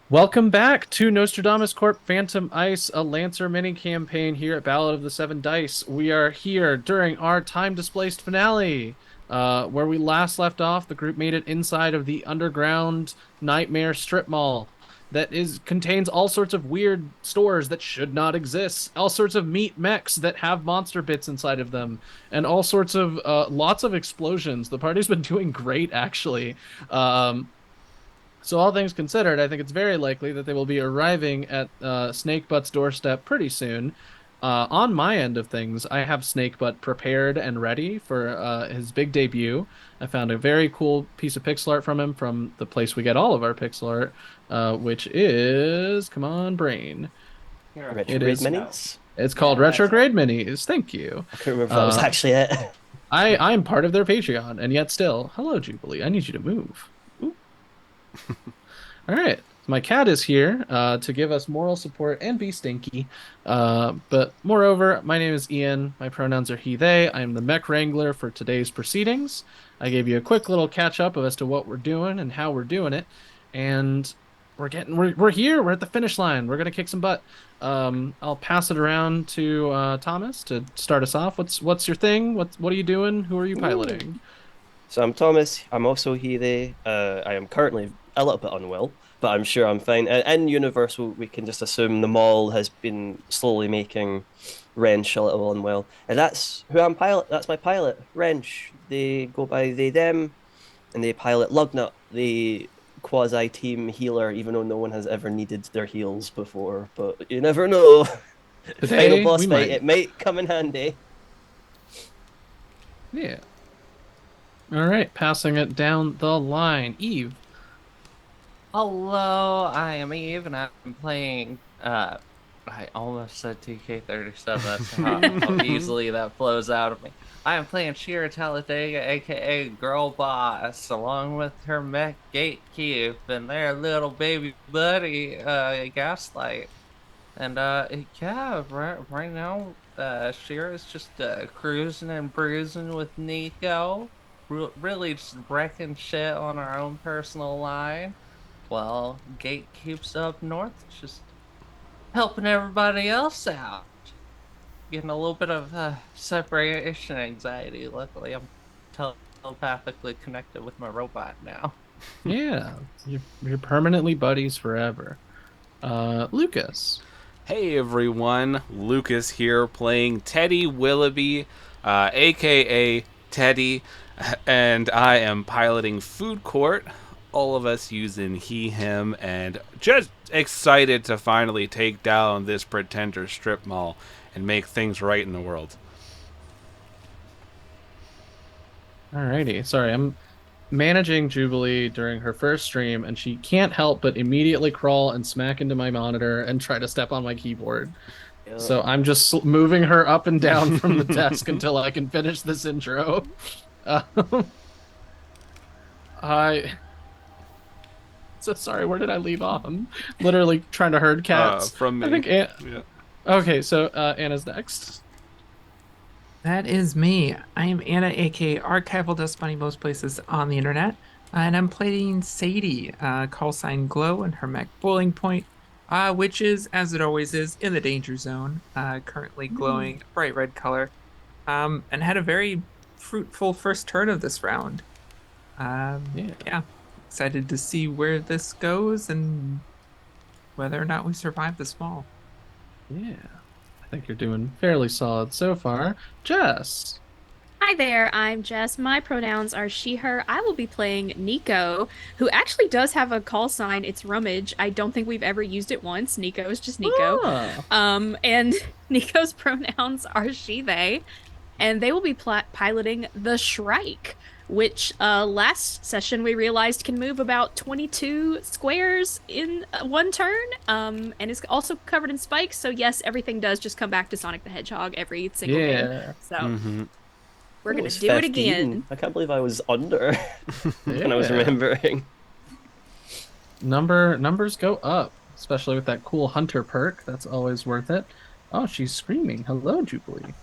Welcome back to Nostradamus Corp Phantom Ice, a Lancer mini campaign here at Ballad of the Seven Dice. We are here during our time displaced finale. Where we last left off, the group made it inside of the underground nightmare strip mall that contains all sorts of weird stores that should not exist, all sorts of meat mechs that have monster bits inside of them, and all sorts of lots of explosions. The party's been doing great, actually. So all things considered, I think it's very likely that they will be arriving at Snakebutt's doorstep pretty soon. On my end of things, I have Snakebutt prepared and ready for his big debut. I found a very cool piece of pixel art from him from the place we get all of our pixel art, which is, come on, brain. It Retrograde is. minis? It's called Yeah, that's it. Retrograde Minis. Thank you. I couldn't remember if that was Uh, actually it. I'm part of their Patreon, and yet still, hello, Jubilee. I need you to move. Ooh. All right. My cat is here to give us moral support and be stinky. But moreover, my name is Ian. My pronouns are he, they. I am the mech wrangler for today's proceedings. I gave you a quick little catch up as to what we're doing and how we're doing it. And we're here. We're at the finish line. We're gonna kick some butt. I'll pass it around to Thomas to start us off. What's your thing? What are you doing? Who are you Ooh. piloting? So I'm Thomas. I'm also he, they. I am currently a little bit unwell, but I'm sure I'm fine. In Universal, we can just assume the mall has been slowly making Wrench a little unwell. And that's who I'm pilot. That's my pilot, Wrench. They go by they, them, and they pilot Lugnut, the quasi team healer, even though no one has ever needed their heals before. But you never know. Final Today boss we fight, might. it might come in handy. Yeah. All right, passing it down the line. Eve. Hello, I am Eve, and I'm playing. I almost said TK37. That's how easily that flows out of me. I am playing Shira Talladega, aka Girl Boss, along with her mech Gatekeep and their little baby buddy, Gaslight. And yeah, right now, Shira's just cruising and bruising with Nico, really just wrecking shit on our own personal line. Well, Gatekeep's up north, just helping everybody else out. Getting a little bit of separation anxiety. Luckily, I'm telepathically connected with my robot now. Yeah, you're permanently buddies forever. Lucas. Hey everyone, Lucas here playing Teddy Willoughby, aka Teddy, and I am piloting Food Court. All of us using he, him, and just excited to finally take down this pretender strip mall and make things right in the world. Alrighty. Sorry, I'm managing Jubilee during her first stream, and she can't help but immediately crawl and smack into my monitor and try to step on my keyboard. Yeah. So I'm just moving her up and down from the desk until I can finish this intro. Uh, I so sorry. Where did I leave off? I'm literally trying to herd cats. From I me. think. Yeah. Okay, so Anna's next. That is me. I am Anna, aka Archival Dust Bunny, most places on the internet. And I'm playing Sadie, call sign Glow, and her mech Boiling Point, which is, as it always is, in the danger zone, currently glowing a bright red color, and had a very fruitful first turn of this round. Yeah. Yeah, excited to see where this goes and whether or not we survive the small. Yeah. I think you're doing fairly solid so far. Jess. Hi there, I'm Jess. My pronouns are she, her. I will be playing Nico, who actually does have a call sign. It's Rummage. I don't think we've ever used it once. Nico is just Nico. Ah. And Nico's pronouns are she, they, and they will be piloting the Shrike, which last session we realized can move about 22 squares in one turn. And it's also covered in spikes. So yes, everything does just come back to Sonic the Hedgehog every single game. Yeah. So. hmm We're It gonna was do it 15. again. I can't believe I was under when I was Yeah. remembering. Numbers go up, especially with that cool hunter perk. That's always worth it. Oh, she's screaming. Hello, Jubilee.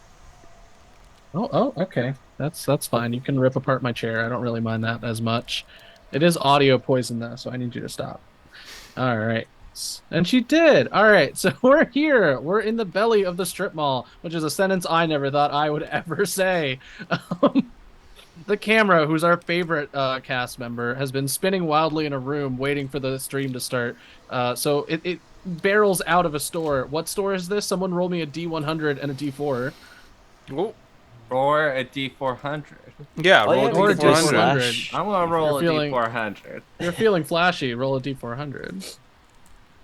Okay. That's fine. You can rip apart my chair. I don't really mind that as much. It is audio poison though, so I need you to stop. All right. yes. And she did. All right, so we're here. We're in the belly of the strip mall, which is a sentence I never thought I would ever say. Um, the camera, who's our favorite cast member, has been spinning wildly in a room waiting for the stream to start. So it barrels out of a store. What store is this? Someone roll me a D100 and a D4. Oh, Or a D400. yeah, Oh, roll yeah, a we Or a could do a D400. slash. I'm gonna roll a feeling- D400. You're feeling flashy. Roll a D400.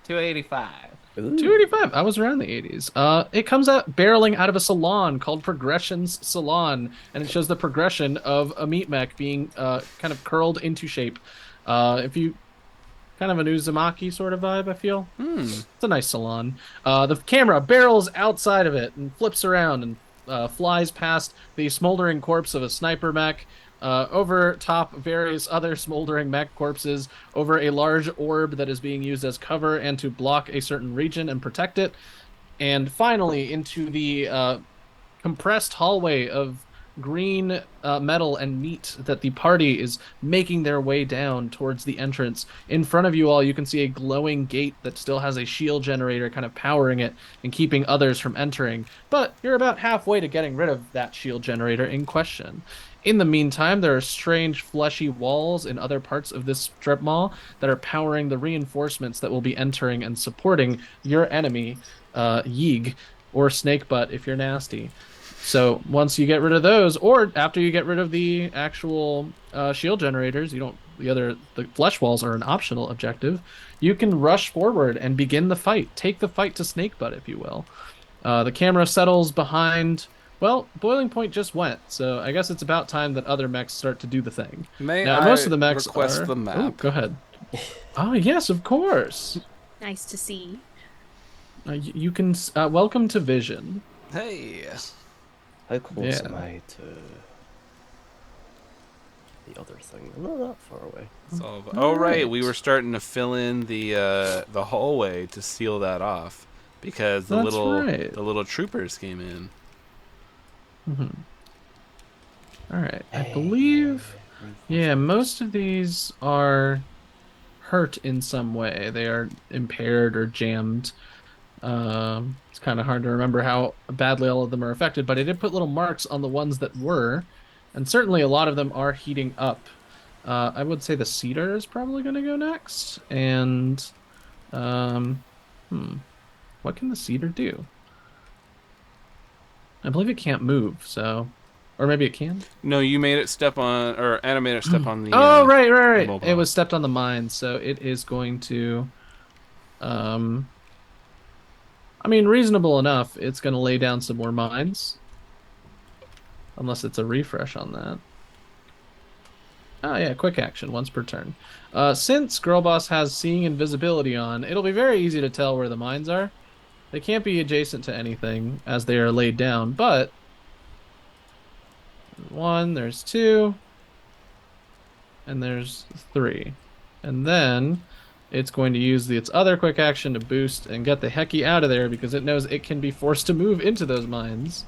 285. Ooh. 285. I was around the 80s. It comes out barreling out of a salon called Progression's Salon, and it shows the progression of a meat mech being kind of curled into shape. If you kind of an Uzumaki sort of vibe, I feel. It's a nice salon. The camera barrels outside of it and flips around and flies past the smoldering corpse of a sniper mech. Over top various other smoldering mech corpses, over a large orb that is being used as cover and to block a certain region and protect it, and finally into the compressed hallway of green metal and meat that the party is making their way down towards the entrance. In front of you all, you can see a glowing gate that still has a shield generator kind of powering it and keeping others from entering. But you're about halfway to getting rid of that shield generator in question. In the meantime, there are strange fleshy walls in other parts of this strip mall that are powering the reinforcements that will be entering and supporting your enemy, Yeeg, or Snakebutt if you're nasty. So once you get rid of those, or after you get rid of the actual shield generators, the flesh walls are an optional objective. You can rush forward and begin the fight. Take the fight to Snakebutt, if you will. The camera settles behind. Well, Boiling Point just went, so I guess it's about time that other mechs start to do the thing. May Now, I most of the mechs request are. the map? Oh, go ahead. Oh yes, of course. Nice to see. You can welcome to Vision. Hey. How close Yeah. am I to the other thing? I'm not that far away. Oh right, we were starting to fill in the hallway to seal that off because the That's right. little troopers came in. All right, I believe. Yeah, most of these are hurt in some way. They are impaired or jammed. It's kind of hard to remember how badly all of them are affected, but I did put little marks on the ones that were, and certainly a lot of them are heating up. I would say the cedar is probably going to go next, and what can the cedar do? I believe it can't move, so, or maybe it can. No, you made it step on, or animate it step on the. Oh, right. mobile. It was stepped on the mine, so it is going to, I mean, reasonable enough. It's going to lay down some more mines. Unless it's a refresh on that. Oh, yeah, quick action, once per turn. Since Girlboss has Seeing Invisibility on, it'll be very easy to tell where the mines are. They can't be adjacent to anything as they are laid down, but... There's 1, there's 2, and there's 3. And then it's going to use its other quick action to boost and get the hecky out of there because it knows it can be forced to move into those mines.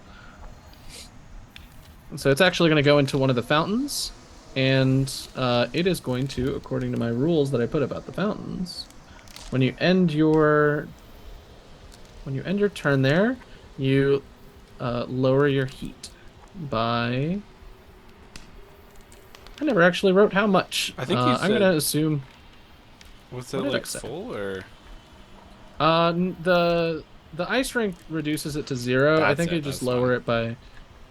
And so it's actually going to go into one of the fountains, and it is going to, according to my rules that I put about the fountains, when you end your turn there, you lower your heat by... I never actually wrote how much. I think you I'm said- going to assume... Was What it did I like say? full or? The ice rink reduces it to 0. I That's think it, you just that's lower fine. it by...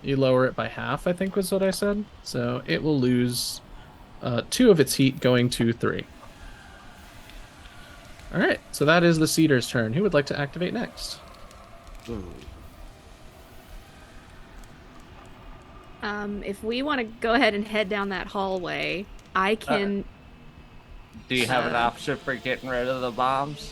You lower it by half, I think was what I said. So it will lose 2 of its heat going to 3. Alright, so that is the Cedar's turn. Who would like to activate next? If we want to go ahead and head down that hallway, I can. Do you have an option for getting rid of the bombs?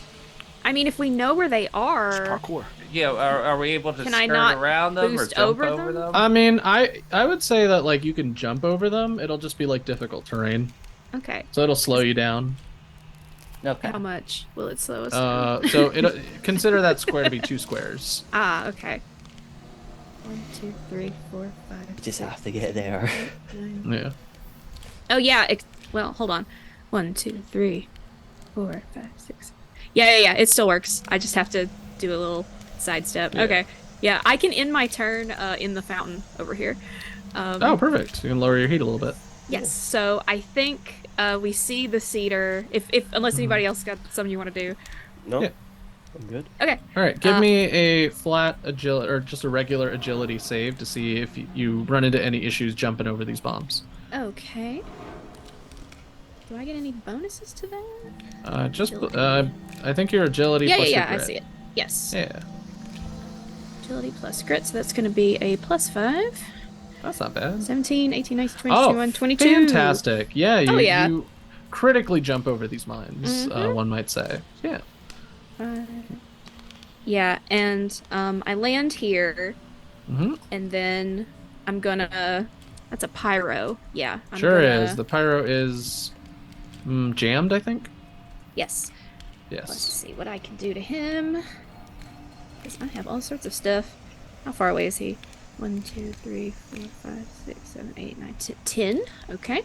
I mean, if we know where they are, Parkour. Yeah, are we able to Can I skirt not around them or boost jump over over them? them? I mean, I would say that like you can jump over them. It'll just be like difficult terrain. okay. So it'll slow you down. Okay. How much will it slow us down? So consider that square to be 2 squares. Ah, okay. 1, 2, 3, 4, 5. You just have to get there. 9. Yeah. Oh yeah. Well, hold on. 1, 2, 3, 4, 5, 6. Yeah. It still works. I just have to do a little sidestep. Yeah. Okay. Yeah, I can end my turn in the fountain over here. Oh, perfect. You can lower your heat a little bit. Yes. So I think we see the cedar. If unless anybody else got something you want to do. No, Yeah. I'm good. Okay. All right, give Uh, me a flat agility or just a regular agility save to see if you run into any issues jumping over these bombs. Okay. Do I get any bonuses to that? Just Agility. I think your agility Yeah, plus your I grit. see it. Yes. Yeah, Agility plus grit, so that's going to be a +5. that's not bad. 17, 18, 19, 20, Oh, 21, 22. fantastic! Yeah, Oh, you yeah. you critically jump over these mines. Mhm. One might say. Yeah. Uh, yeah, and I land here, Mm-hmm. and then I'm gonna. That's a pyro. Yeah, I'm Sure gonna. is. The pyro is jammed, I think. Yes. Let's Yes. see what I can do to him. Because I have all sorts of stuff. How far away is he? 1, 2, 3, 4, 5, 6, 7, 8, 9, 10. Okay.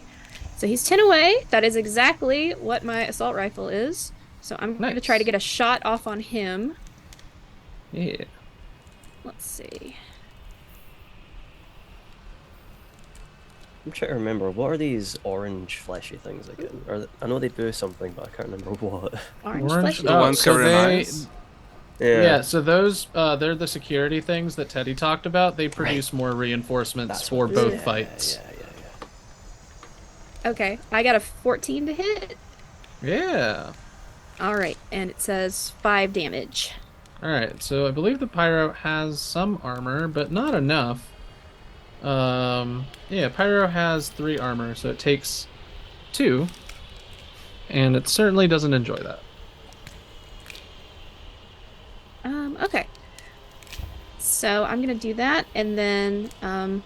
So he's 10 away. That is exactly what my assault rifle is. So I'm going to try to Nice. get a shot off on him. Yeah. Let's see. I'm trying to remember, what are these orange fleshy things again? I know they do something, but I can't remember what. Orange, Orange. flesh. The ones so covered in they. eyes? Yeah, so those they're the security things that Teddy talked about. They produce more reinforcements That's for what it is. both Yeah, fights. Okay. I got a 14 to hit. Yeah. All right. And it says 5 damage. All right. So I believe the pyro has some armor, but not enough. Yeah, pyro has 3 armor, so it takes 2, and it certainly doesn't enjoy that. Okay. So I'm gonna do that, and then 2,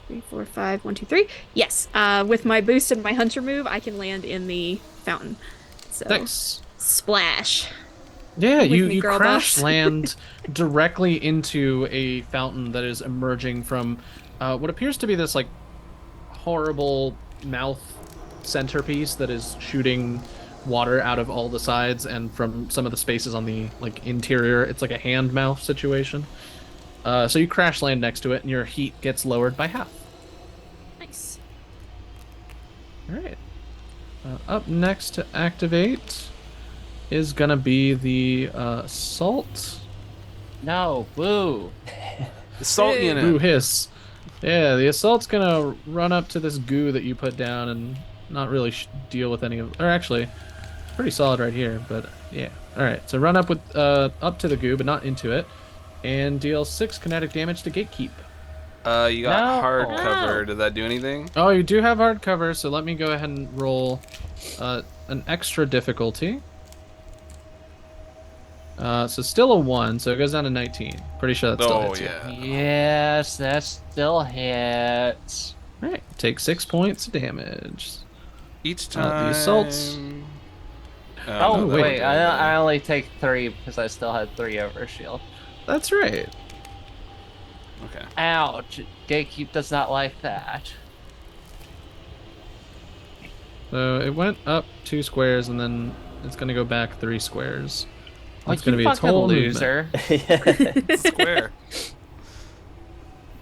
3, 4, 5, 1, 2, 3. Yes. With my boost and my hunter move, I can land in the fountain. So Nice. splash. Yeah, With you me, you girl crash boss. land directly into a fountain that is emerging from what appears to be this like horrible mouth centerpiece that is shooting water out of all the sides and from some of the spaces on the like interior. It's like a hand mouth situation. So you crash land next to it, and your heat gets lowered by half. Nice. All right. Up next to activate is gonna be the assault. No, boo. The salt Hey. unit. Boo hiss. Yeah, the assault's gonna run up to this goo that you put down and not really deal with any of. Or actually, pretty solid right here. But yeah. All right. So run up with up to the goo, but not into it, and deal 6 kinetic damage to gatekeep. You got No. hard No. cover. Did that do anything? Oh, you do have hard cover, so let me go ahead and roll an extra difficulty. So still a 1, so it goes down to 19. Pretty sure that still Oh hits you. yeah. Yes, that still hits. All right, take 6 points of damage. Each time. The assaults. Oh, wait. wait, I only take 3 because I still had 3 over shield. That's right. Okay. Ouch. Gatekeep does not like that. So it went up 2 squares, and then it's gonna go back 3 squares. That's Oh, gonna you be its fucking whole loser. Square.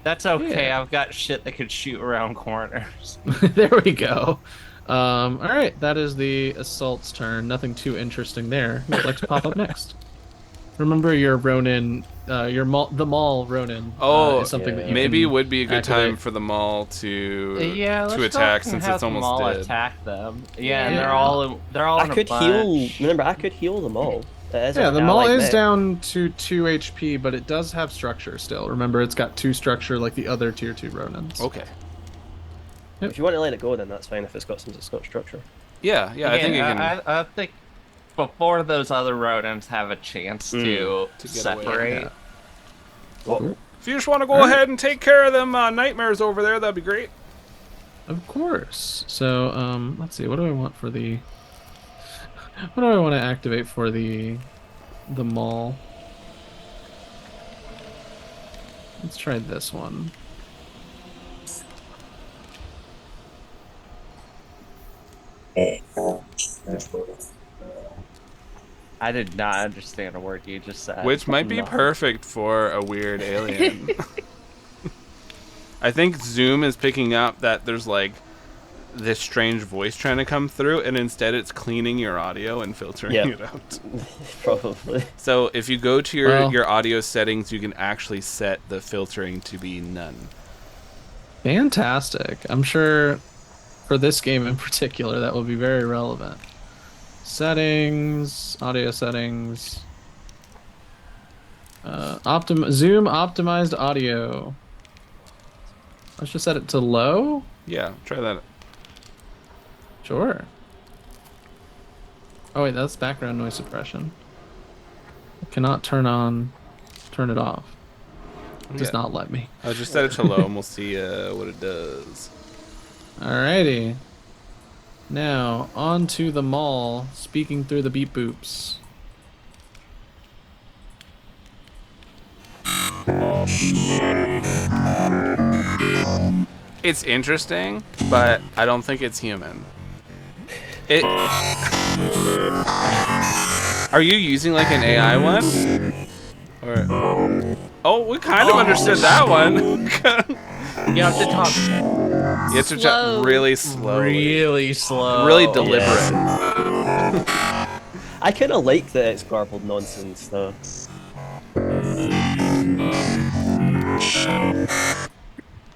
That's okay. Yeah. I've got shit that could shoot around corners. movement. There we go. All right, that is the assault's turn. Nothing too interesting there. Who would like to pop up next? Remember your Ronin, the Maul Ronin. Oh, is something that you maybe it can would be a good activate. time for the mall to Yeah, let's go attack and since have it's them almost all dead. attack them. Yeah, and Yeah. they're all I in a could bunch. heal. Remember, I could heal them all. Yeah, the Maul is down to 2 HP, but it does have structure still. Remember, it's got 2 structure like the other tier 2 Ronins. Okay. If you want to let it go, then that's fine. If it's got structure. Yeah, I think it can. I think before those other rodents have a chance to To get away. separate. Yeah. Well, If you just want to go ahead and take care of them nightmares over there, that'd be great. Of course. So, let's see. What do I want for the? What do I want to activate for the Maul? Let's try this one. I did not understand a word you just said. Which might be No. perfect for a weird alien. I think Zoom is picking up that there's like this strange voice trying to come through, and instead it's cleaning your audio and filtering Yep. it out. Probably. So if you go to Well- your audio settings, you can actually set the filtering to be none. Fantastic. I'm sure for this game in particular, that will be very relevant. Settings, audio settings. Zoom optimized audio. Let's just set it to low. Yeah, try that. Sure. Oh wait, that's background noise suppression. I cannot turn it off. It does Yeah. not let me. I'll just set it to low and we'll see what it does. Alrighty. Now, on to the mall, speaking through the beep boops. It's interesting, but I don't think it's human. It. Are you using like an AI one? Or. Oh, we kind of understood that one. You have to talk You have to Slow. really slowly. really slow. Really deliberate. I kind of like that it's garbled nonsense, though.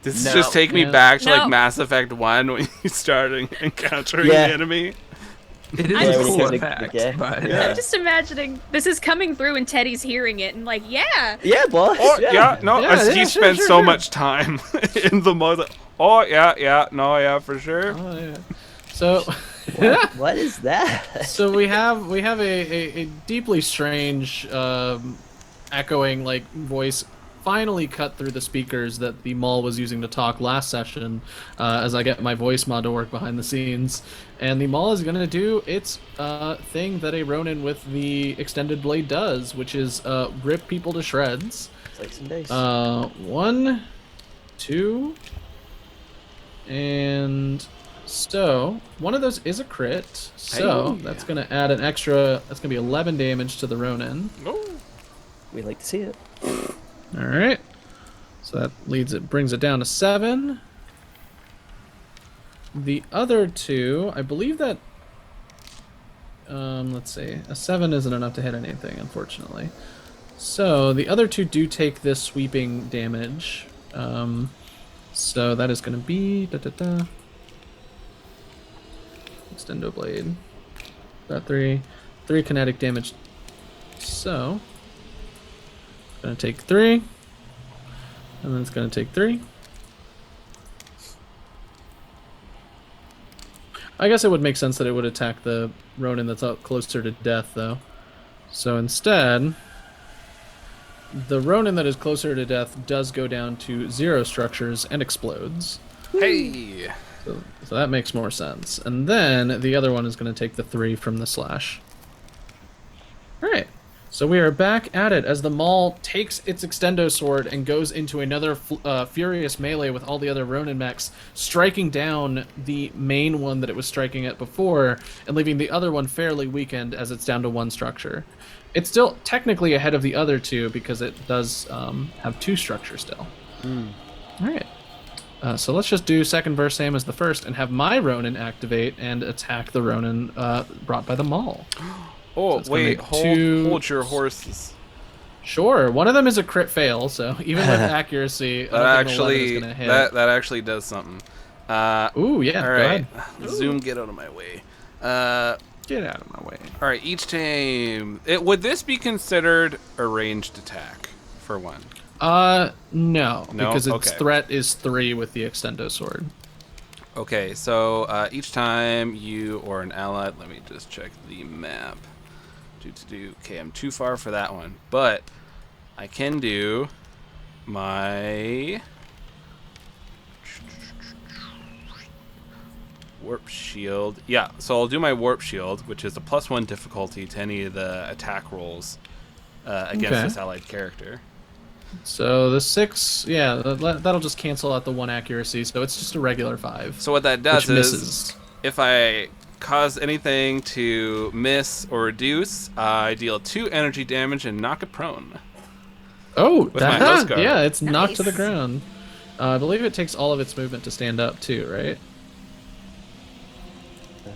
Does this No. just take me Yeah. back to No. like Mass Effect 1 when you started encountering Yeah. the enemy? It is Yeah, a when you cool get the- effect, yeah. but Yeah. I'm just imagining this is coming through and Teddy's hearing it and like, yeah. Yeah, boss. Oh, yeah, no, Yeah, he yeah, spent sure, so sure. much time in the mode. Oh, yeah, no, yeah, for sure. Oh yeah. So What is that? so we have a deeply strange echoing like voice finally cut through the speakers that the mall was using to talk last session as I get my voice mod to work behind the scenes, and the mall is gonna do its thing that a Ronin with the extended blade does, which is rip people to shreds. Slice and dice. 1, 2, and so one of those is a crit. So Hey. that's gonna add an extra. That's gonna be 11 damage to the Ronin. Oh. We like to see it. All right. So that brings it down to 7. The other two, I believe that. Let's see. A 7 isn't enough to hit anything, unfortunately. So the other two do take this sweeping damage. So that is going to be Extendo Blade. Got 3 kinetic damage. So gonna take 3, and then it's gonna take 3. I guess it would make sense that it would attack the Ronin that's up closer to death, though. So instead, the Ronin that is closer to death does go down to 0 structures and explodes. Hey. So that makes more sense. And then the other one is going to take the 3 from the slash. Alright. So we are back at it as the Maul takes its extendo sword and goes into another furious melee with all the other Ronin mechs, striking down the main one that it was striking at before, and leaving the other one fairly weakened as it's down to 1 structure. It's still technically ahead of the other 2 because it does have 2 structures still. Alright. So let's just do second verse same as the first and have my Ronin activate and attack the Ronin brought by the Maul. Oh, it's gonna wait, make 2 hold your horses. Sure, one of them is a crit fail, so even with accuracy, I don't think an 11 is gonna hit. That actually does something. Ooh, yeah, All go right, ahead. Zoom, get out of my way. Get out of my way. All right, each time. Would this be considered a ranged attack for 1? No, No? because its Okay. threat is 3 with the extendo sword. Okay, so each time you or an ally, let me just check the map. Okay, I'm too far for that one, but I can do my warp shield. Yeah, so I'll do my warp shield, which is a +1 difficulty to any of the attack rolls against Okay. this allied character. So the 6, yeah, that'll just cancel out the 1 accuracy, so it's just a regular 5. So what that does which is, misses. if I cause anything to miss or reduce, I deal 2 energy damage and knock it prone. Oh, With my host guard. yeah, it's knocked to the Nice. ground. I believe it takes all of its movement to stand up too, right?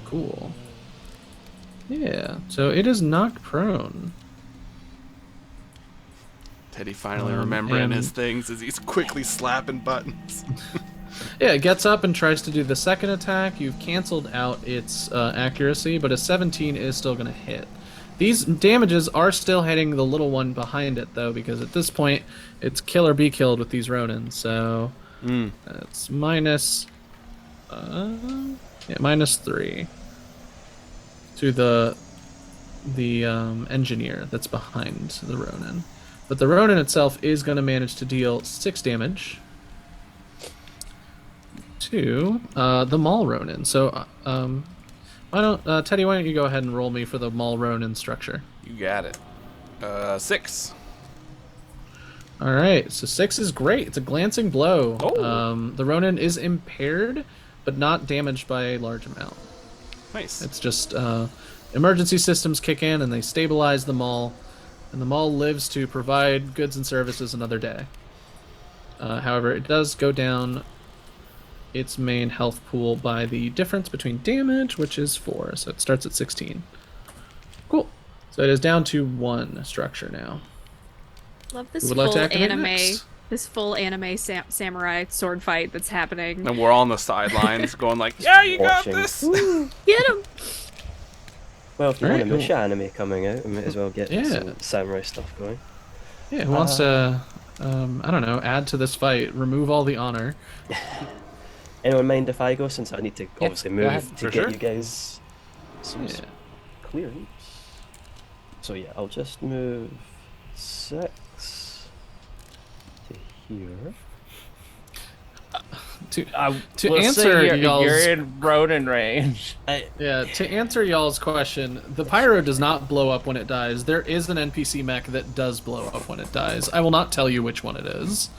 Cool. Yeah, so it is knocked prone. Teddy finally remembering and- his things as he's quickly slapping buttons. Yeah, it gets up and tries to do the second attack. You've canceled out its accuracy, but a 17 is still going to hit. These damages are still hitting the little one behind it, though, because at this point, it's kill or be killed with these Ronins. So it's minus 3 to the engineer that's behind the Ronin. But the Ronin itself is going to manage to deal 6 damage to the Maul Ronin. So, Teddy, why don't you go ahead and roll me for the Maul Ronin structure? You got it. 6. All right, so 6 is great. It's a glancing blow. Oh. The Ronin is impaired, but not damaged by a large amount. Nice. It's just emergency systems kick in and they stabilize the Maul, and the Maul lives to provide goods and services another day. However, it does go down its main health pool by the difference between damage, which is 4, so it starts at 16. Cool. So it is down to 1 structure now. Love this Who would like to full activate anime, next? this full anime samurai sword fight that's happening. And we're all on the sidelines going like, yeah, you got Watching. this! Get him! Well, if you want a Alright, Mush anime coming out, we might as well get Yeah. some samurai stuff going. Yeah, who wants to, I don't know, add to this fight, remove all the honor? Anyone mind if I go, since I need to obviously go move ahead. to For get sure. you guys some Yeah. clearance? So yeah, I'll just move 6 to here. To Let's answer say you're y'all's in Ronin range. to answer y'all's question, the pyro does not blow up when it dies. There is an NPC mech that does blow up when it dies. I will not tell you which one it is,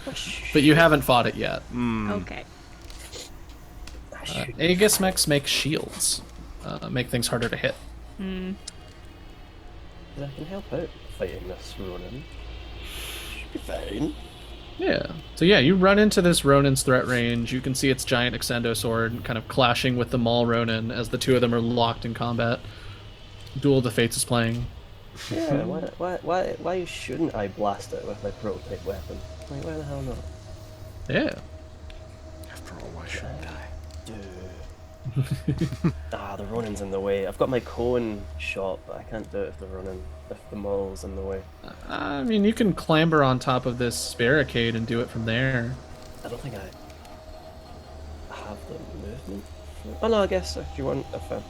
but you haven't fought it yet. Okay. Aegis mechs make shields, make things harder to hit. I can help out fighting this Ronin. Should be fine. Yeah. So yeah, you run into this Ronin's threat range. You can see its giant extendo sword kind of clashing with the Maul Ronin as the two of them are locked in combat. Duel of the Fates is playing. Yeah, why shouldn't I blast it with my prototype weapon? Like, why the hell not? Yeah. After all, why shouldn't I? The Ronin's in the way. I've got my cone shot, but I can't do it if the Maul's in the way. I mean, you can clamber on top of this barricade and do it from there. I don't think I have the movement. Oh no, I guess if you want, if I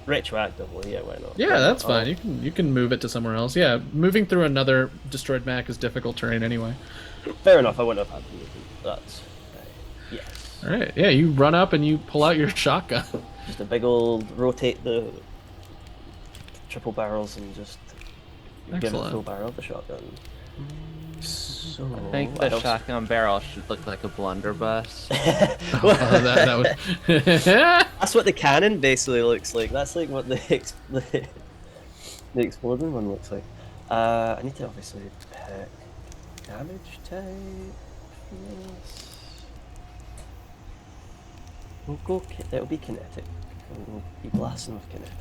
retroactively, yeah, why not? Yeah, that's fine. You can move it to somewhere else. Yeah, moving through another destroyed mech is difficult terrain anyway. Fair enough. I wouldn't have had the movement. That's yes. All right. Yeah, you run up and you pull out your shotgun. Just a big old rotate the triple barrels and just give it a Excellent. full barrel of the shotgun. So I think the shotgun barrel should look like a blunderbuss. That would. That's what the cannon basically looks like. That's like what the exploding one looks like. I need to obviously pick damage type. Yes. We'll go. It'll be kinetic. We'll be blasting with kinetic.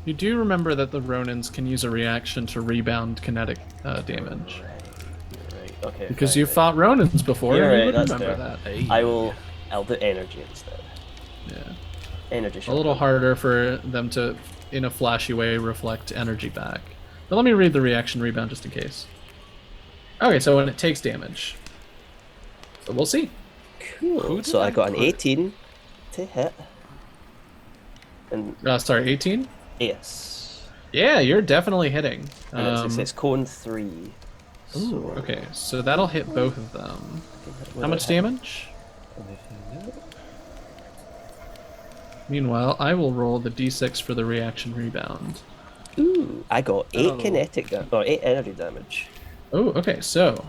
You do remember that the Ronins can use a reaction to rebound kinetic damage. Right. Okay. Because fine, you've right. fought Ronins before, You're and you right, would that's remember fair. that. I'll do energy instead. Yeah. Energy. A little harder for them to, in a flashy way, reflect energy back. But let me read the reaction rebound just in case. Okay, so when it takes damage. So we'll see. Cool. Who did So I I got an put? 18 to hit. And Sorry, 18? yes. Yeah, you're definitely hitting. And it's cone 3. Ooh, okay, so that'll hit both of them. How much damage? Meanwhile, I will roll the d6 for the reaction rebound. Ooh, I got 8 kinetic or 8 energy damage. Oh, okay, so,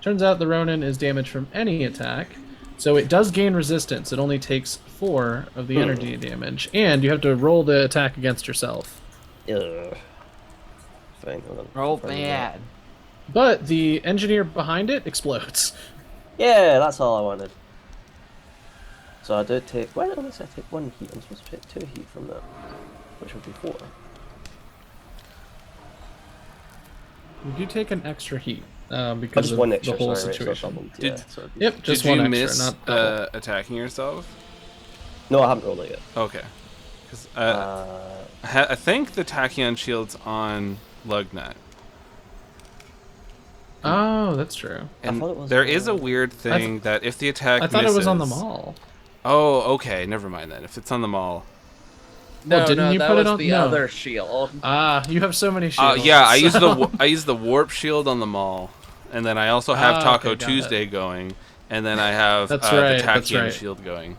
turns out the Ronin is damaged from any attack, So it does gain resistance. It only takes 4 of the energy damage, and you have to roll the attack against yourself. Ugh. Fine, hold on. Roll Find that. bad. But the engineer behind it explodes. Yeah, that's all I wanted. So I do take. Why did I say I take 1 heat? I'm supposed to take 2 heat from that, which would be 4. You do take an extra heat Oh, because just of 1 the extra. whole Sorry, right, so situation. doubled, Did- yeah, so it'd be- Yep, just Did one you extra, miss not double. attacking yourself? No, I haven't rolled it yet. Okay. 'Cause, Uh, I think the tachyon shield's on Lugnut. Oh, that's true. And thought it was there is a on- weird thing that if the attack I thought it was on the misses- mall. Oh, okay. Never mind then. If it's on the mall. No, didn't no, you that put it was on- the no. other shield. You have so many shields. Yeah, I so- use the warp shield on the mall, and then I also have Taco okay, got Tuesday going, and then I have That's the right, that's tachyon right. shield going.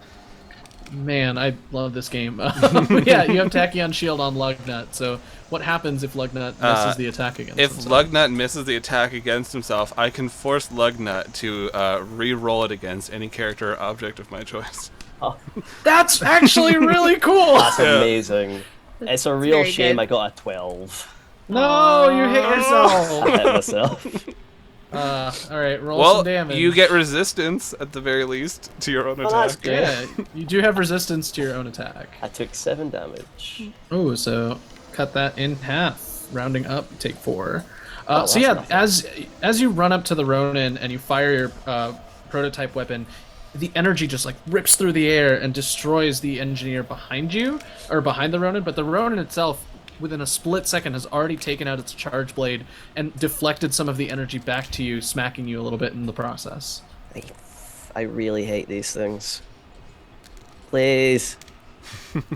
Man, I love this game. Yeah, you have Tachyon Shield on Lugnut, so what happens if Lugnut misses the attack against If himself? Lugnut misses the attack against himself, I can force Lugnut to re-roll it against any character or object of my choice. oh, That's actually really cool! that's amazing. It's a real very shame good. I got a 12. No, you hit I yourself! hit myself. Alright, roll Well, some damage. you get resistance at the very least to your own Oh, attack. that's good. Yeah, you do have resistance to your own attack. I took 7 damage. Oh, so cut that in half. Rounding up, you take 4. Oh, So that's yeah, nothing. as you run up to the Ronin and you fire your prototype weapon, the energy just like rips through the air and destroys the engineer behind you, or behind the Ronin, but the Ronin itself, within a split second, has already taken out its charge blade and deflected some of the energy back to you, smacking you a little bit in the process. I really hate these things. Please.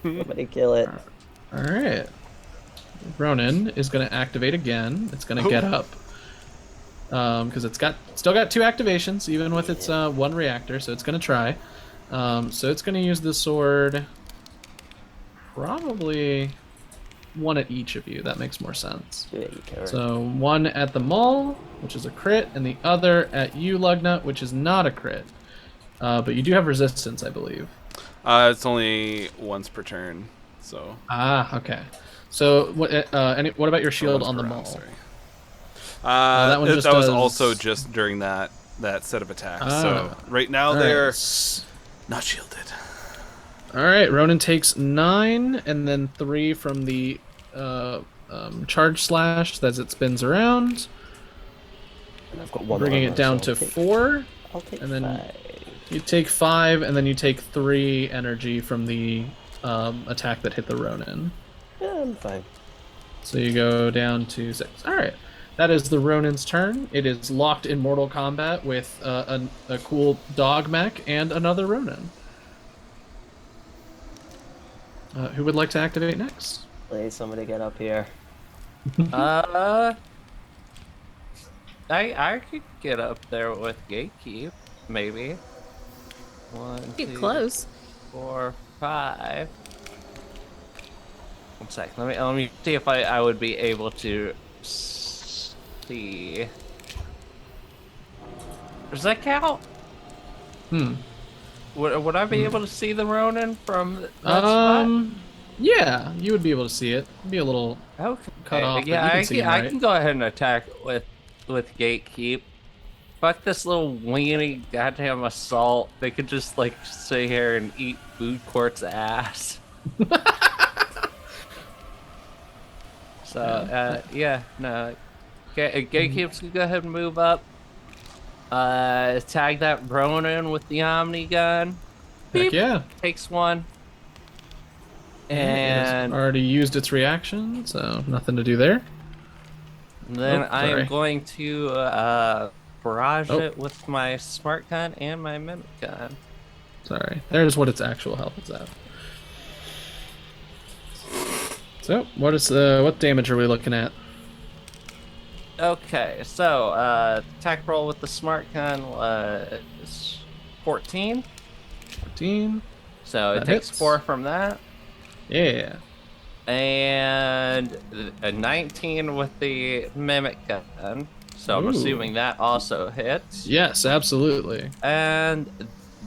Somebody kill it. Alright. Ronin is going to activate again. It's going to get up. Because it's still got 2 activations, even with its 1 reactor, so it's going to try. So it's going to use the sword. Probably 1 at each of you. That makes more sense. Yeah, you can. So 1 at the Maul, which is a crit, and the other at you, Lugnut, which is not a crit. But you do have resistance, I believe. It's only once per turn, so. Ah, okay. So what about your shield once on the per round, Maul? sorry. that one just was does- also just during that set of attacks. Ah. So right now Alright. they're not shielded. Alright, Ronin takes 9, and then 3 from the charge slash as it spins around, And I've got 1 bringing armor, it down so to 4. I'll take and then- 5. You take 5, and then you take 3 energy from the attack that hit the Ronin. Yeah, I'm fine. So you go down to 6. Alright. That is the Ronin's turn. It is locked in mortal combat with a cool dog mech and another Ronin. Who would like to activate next? Please, somebody get up here. I could get up there with Gatekeep, maybe. 1, Get 2, close. 4, 5. 1 sec. Let me see if I would be able to see. Does that count? Would I be able to see the Ronin from that spot? Yeah, you would be able to see it. It'd be a little Okay. cut off, but Yeah, you can see him, I right? can go ahead and attack with Gatekeep. Fuck this little weenie goddamn assault. They could just like sit here and eat food court's ass. So yeah, no. Gatekeep's gonna go ahead and move up. Tag that Ronin with the Omni gun. Heck Beep. yeah. Takes 1. It has And already used its reaction, so nothing to do there. then Oh, I am sorry. going to barrage Oh. it with my smart gun and my mimic gun. Sorry. There's what its actual health is at. So, what damage are we looking at? Okay, so attack roll with the smart gun was 14. 14. So it That takes hits. 4 from that. Yeah. And a 19 with the mimic gun. So I'm Ooh. assuming that also hits. Yes, absolutely. And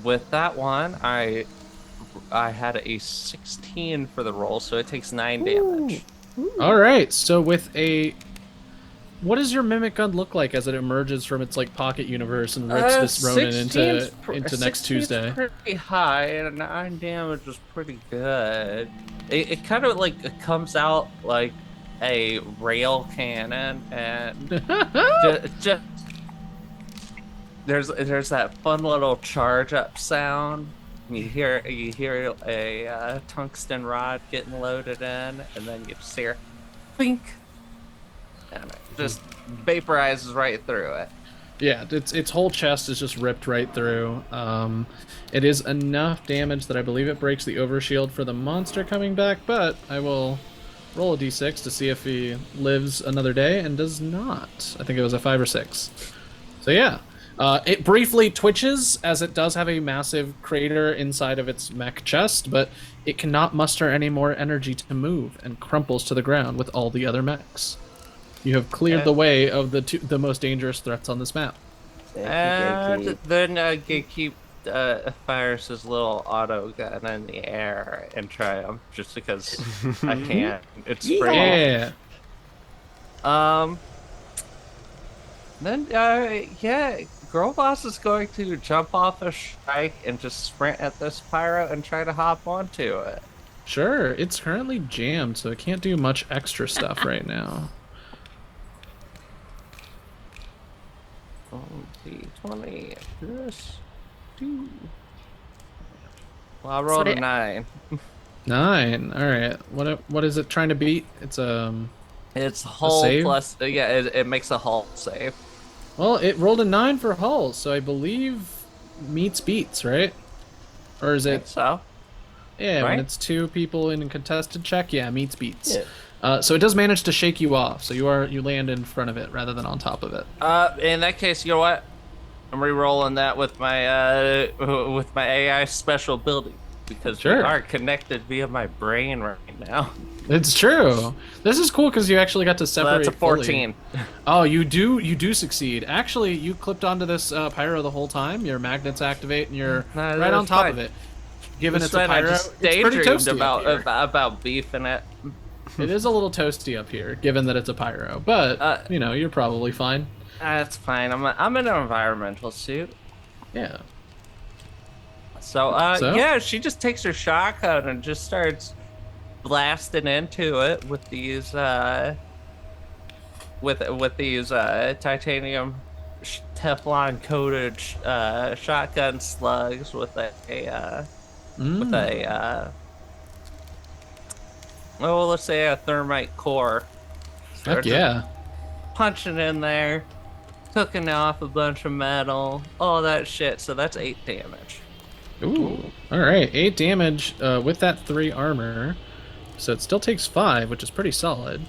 with that one, I had a 16 for the roll, so it takes 9 damage. All right. So with a, what does your mimic gun look like as it emerges from its like pocket universe and rips this Ronin into next Tuesday? Pretty high, and 9 damage is pretty good. It kind of like it comes out like a rail cannon, and just there's that fun little charge up sound. You hear a tungsten rod getting loaded in, and then you just hear, "Pink," and it just vaporizes right through it. Yeah, its whole chest is just ripped right through. It is enough damage that I believe it breaks the overshield for the monster coming back, but I will roll a d6 to see if he lives another day, and does not. I think it was a 5 or 6. So yeah. It briefly twitches, as it does have a massive crater inside of its mech chest, but it cannot muster any more energy to move, and crumples to the ground with all the other mechs. You have cleared the way of the most dangerous threats on this map. And then Gatekeep fires his little auto gun in the air in triumph, just because I can't. It's free. Yeah. Then yeah, Girl Boss is going to jump off a Shrike and just sprint at this pyro and try to hop onto it. Sure, it's currently jammed, so it can't do much extra stuff right now. D20 plus 2. Well, I rolled a 9. 9. All right. What is it trying to beat? It's It's hull save? plus it makes a hull save. Well, it rolled a 9 for hull, so I believe meets beats, right? Or is I it? think so. Yeah, right? when it's 2 people in a contested check, yeah, meets beats. Yeah. So it does manage to shake you off, so you land in front of it rather than on top of it. In that case, you know what? I'm re-rolling that with my AI special ability, because Sure. we are connected via my brain right now. It's true. This is cool because you actually got to So separate. that's a 14. Fully. Oh, you do succeed. Actually, you clipped onto this pyro the whole time. Your magnets activate, and you're No, right on that's top fine. of it. Given That's it's a fine, I pyro, just it's pretty daydreamed toasty up here. about beefing it. It is a little toasty up here, given that it's a pyro. But you're probably fine. That's fine. I'm in an environmental suit. Yeah. So yeah, she just takes her shotgun and just starts blasting into it with these titanium Teflon coated shotgun slugs with let's say a thermite core. Heck yeah. Punching in there, cooking off a bunch of metal, all that shit. So that's 8 damage. Ooh. All right, 8 damage with that 3 armor. So it still takes 5, which is pretty solid.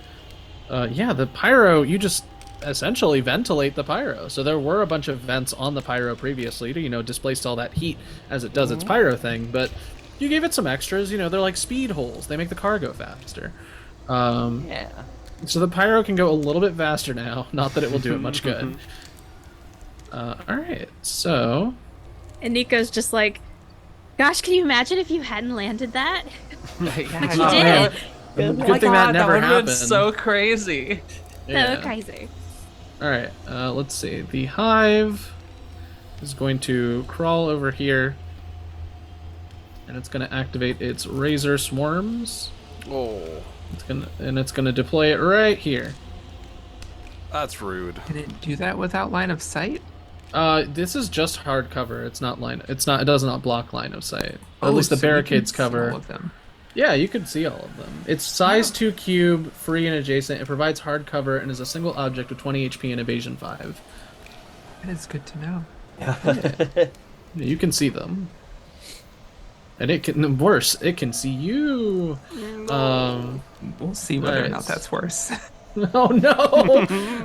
Yeah, the pyro, you just essentially ventilate the pyro. So there were a bunch of vents on the pyro previously to, displace all that heat as it does its pyro thing, but you gave it some extras. They're like speed holes. They make the car go faster. Yeah. So the pyro can go a little bit faster now. Not that it will do it much good. All right, so... And Nico's just like, gosh, can you imagine if you hadn't landed that? Yeah, But you did. Good thing that never would've happened. been so crazy. So crazy. All right, let's see. The hive is going to crawl over here, and it's going to activate its razor swarms. Oh, It's gonna deploy it right here. that's rude. Can it do that without line of sight? This is just hard cover. It does not block line of sight. Oh, At least the so you can barricades see cover. all of them. Yeah, you can see all of them. It's size 2 cube, free and adjacent. It provides hard cover and is a single object with 20 HP and evasion 5. That is good to know. Yeah, you can see them. And it can see you. We'll see whether or Alright. not that's worse. Oh no!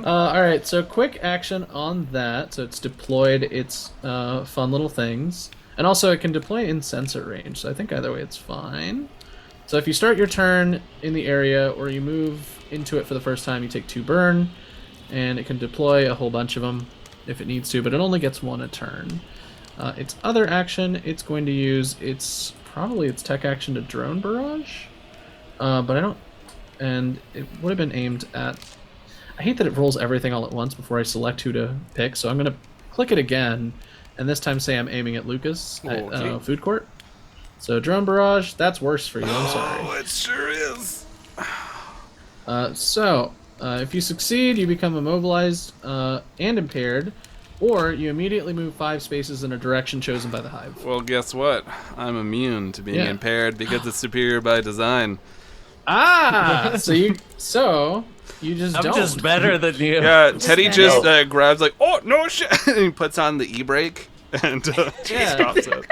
All right, so quick action on that. So it's deployed its fun little things, and also it can deploy in sensor range. So I think either way it's fine. So if you start your turn in the area or you move into it for the first time, you take 2 burn, and it can deploy a whole bunch of them if it needs to, but it only gets 1 a turn. Its other action, it's going to use its tech action to drone barrage. But I don't, and it would have been aimed at. I hate that it rolls everything all at once before I select who to pick. So I'm gonna click it again, and this time say I'm aiming at Lucas at Okay. Food Court. So drone barrage, that's worse for you. I'm sorry. Oh, it sure is. If you succeed, you become immobilized and impaired, or you immediately move 5 spaces in a direction chosen by the hive. Well, guess what? I'm immune to being Yeah. impaired because it's superior by design. Ah, so you just I'm don't. just better than you. Yeah, Teddy bad. just grabs like, oh no shit, and he puts on the e-brake and Yeah. stops it.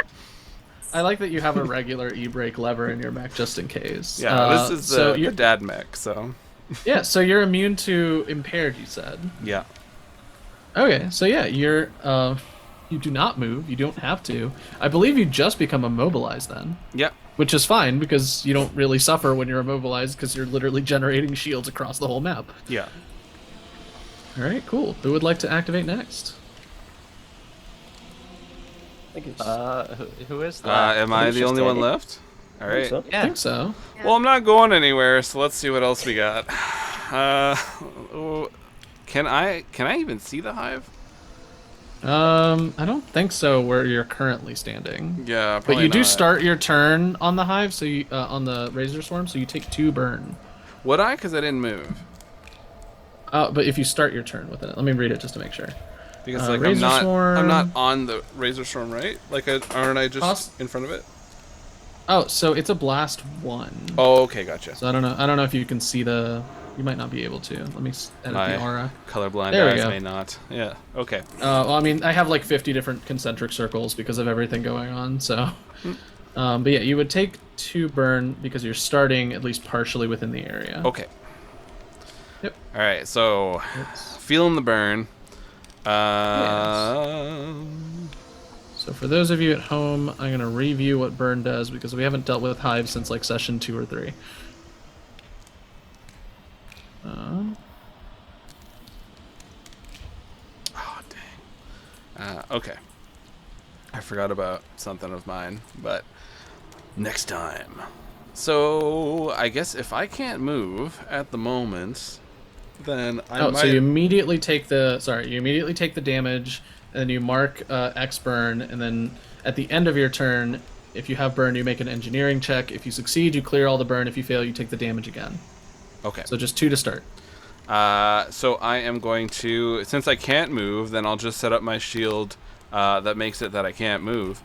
I like that you have a regular e-brake lever in your mech just in case. Yeah, this is so the dad mech, so yeah, so you're immune to impaired. You said. yeah. Okay, so yeah, you do not move. You don't have to. I believe you just become immobilized then. Yep. Which is fine because you don't really suffer when you're immobilized because you're literally generating shields across the whole map. Yeah. All right, cool. Who would like to activate next? I think it's, Who is that? Am I it's the just only one Teddy. left? All right. so. I Yeah. think so. Well, I'm not going anywhere, so let's see what else we got. Can I even see the hive? I don't think so where you're currently standing. Yeah, But probably you do not. start your turn on the hive, so you on the razor swarm, so you take 2 burn. Would I? Because I didn't move. But if you start your turn with it, let me read it just to make sure. Because like I'm Razor not Swarm. on the razor storm, right? Like aren't I just in front of it? Oh, so it's a blast 1. Oh, okay, gotcha. So I don't know if you can see the. You might not be able to. Let me edit My the aura. colorblind There we eyes go. may not. Yeah. Okay. Well, I mean, I have like 50 different concentric circles because of everything going on. So, but yeah, you would take 2 burn because you're starting at least partially within the area. Okay. Yep. All right. So, Oops. feeling the burn. So for those of you at home, I'm gonna review what burn does because we haven't dealt with hive since like session 2 or 3. Oh dang. Okay. I forgot about something of mine, but next time. So I guess if I can't move at the moment, then I might. So you immediately take the damage, and then you mark X burn, and then at the end of your turn, if you have burn, you make an engineering check. If you succeed, you clear all the burn. If you fail, you take the damage again. Okay. So just 2 to start. So I am going to, since I can't move, then I'll just set up my shield that makes it that I can't move.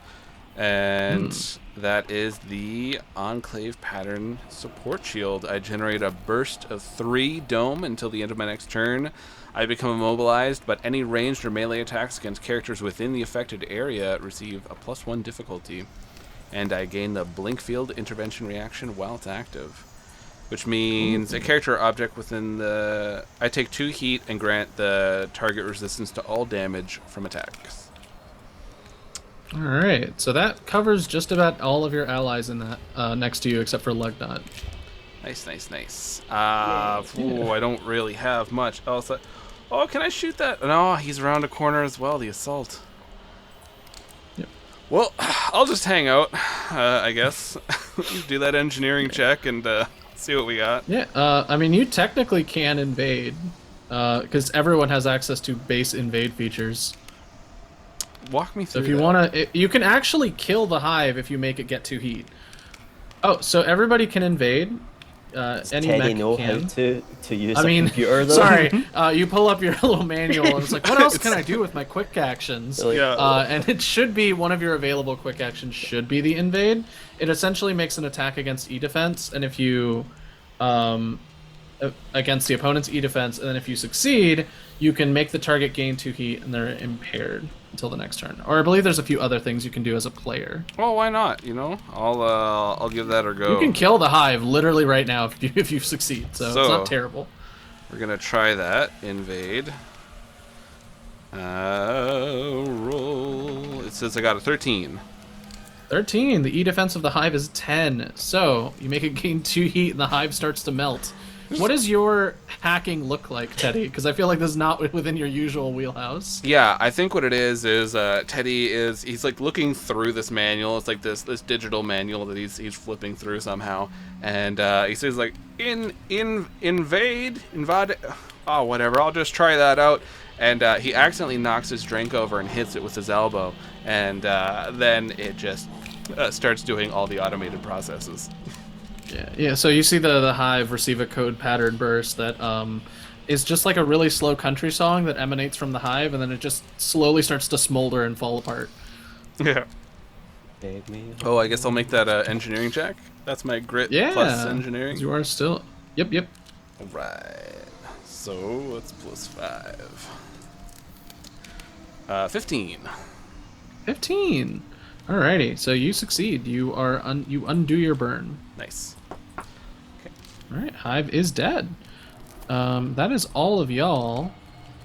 And that is the Enclave Pattern Support Shield. I generate a burst of 3 dome until the end of my next turn. I become immobilized, but any ranged or melee attacks against characters within the affected area receive a +1 difficulty. And I gain the Blink Field Intervention reaction while it's active. Which means a character or object within the... I take 2 heat and grant the target resistance to all damage from attacks. All right. So that covers just about all of your allies in that next to you, except for Lugnut. Nice, nice, nice. Ooh, I don't really have much else. Oh, can I shoot that? No, he's around a corner as well, the assault. Yep. Well, I'll just hang out, I guess. Do that engineering check and see what we got. Yeah. I mean, you technically can invade, because everyone has access to base invade features. Walk me So through if you that. want to, you can actually kill the hive if you make it get 2 heat. Oh, so everybody can invade. Any Teddy mech know can. how to use I a mean, computer though? sorry, you pull up your little manual and it's like, what else can I do with my quick actions? Like, Yeah. And it should be one of your available quick actions should be the invade. It essentially makes an attack against E-defense, and if you against the opponent's E-defense, and then if you succeed, you can make the target gain 2 heat and they're impaired until the next turn. Or I believe there's a few other things you can do as a player. Well, why not? You know, I'll give that a go. You can kill the hive literally right now if you succeed, so it's So- not terrible. We're gonna try that. Invade. Roll. It says I got a 13. 13. The E defense of the hive is 10. So you make it gain 2 heat and the hive starts to melt. What does your hacking look like, Teddy? Because I feel like this is not within your usual wheelhouse. Yeah, I think what it is Teddy he's like looking through this manual. It's like this digital manual that he's flipping through somehow, and he says like invade, oh whatever. I'll just try that out, and he accidentally knocks his drink over and hits it with his elbow, and then it just starts doing all the automated processes. Yeah. So you see the Hive receive a code pattern burst that is just like a really slow country song that emanates from the Hive, and then it just slowly starts to smolder and fall apart. Yeah. Oh, I guess I'll make that engineering check. That's my grit plus engineering. You are still. Yep. All right. So what's plus 5? 15. 15. Alrighty. So you succeed. You are you undo your burn. Nice. All right. Hive is dead. That is all of y'all.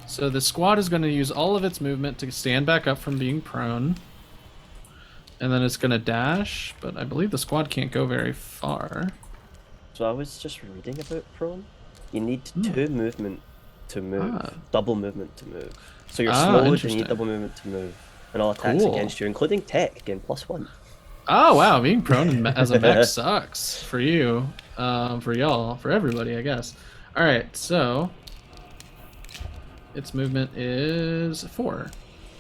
So the squad is going to use all of its movement to stand back up from being prone. And then it's going to dash, but I believe the squad can't go very far. So I was just reading about prone. You need 2 movement to move, double movement to move. So you're slowed and you need double movement to move. And all attacks against you, including tech, gain +1. Oh, wow. Being prone as a mech sucks for you, for y'all, for everybody, I guess. All right, so its movement is 4.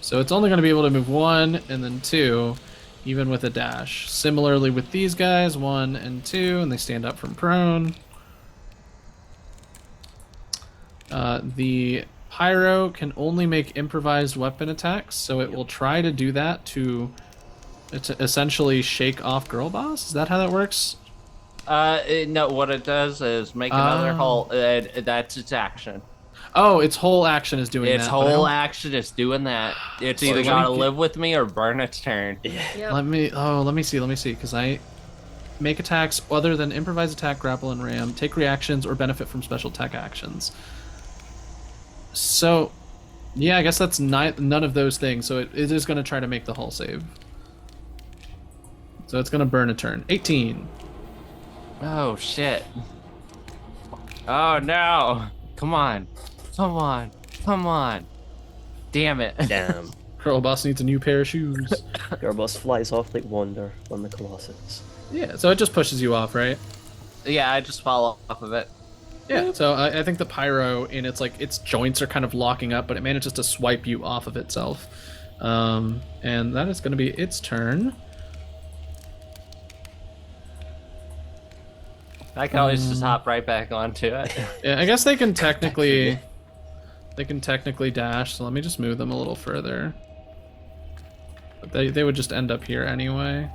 So it's only going to be able to move 1 and then 2, even with a dash. Similarly with these guys, 1 and 2, and they stand up from prone. The Pyro can only make improvised weapon attacks, so it will try to do that to essentially shake off Girl Boss. Is that how that works? No, what it does is make another hole. That's its action. Oh, its whole action is doing that. Its whole action is doing that. It's either gotta live with me or burn its turn. Yep. Let me see, because I make attacks other than improvise attack, grapple, and ram, take reactions, or benefit from special tech actions. So, yeah, I guess that's none of those things. So it is going to try to make the hull save. So it's going to burn a turn. 18. Oh shit. Oh no. Come on. Damn it. Damn. Girl Boss needs a new pair of shoes. Girl Boss flies off like Wonder on the Colossus. Yeah, so it just pushes you off, right? Yeah, I just fall off of it. Yeah, so I think the Pyro in its joints are kind of locking up, but it manages to swipe you off of itself. And that is going to be its turn. I can always just hop right back onto it. Yeah, I guess they can technically dash, so let me just move them a little further. But they would just end up here anyway.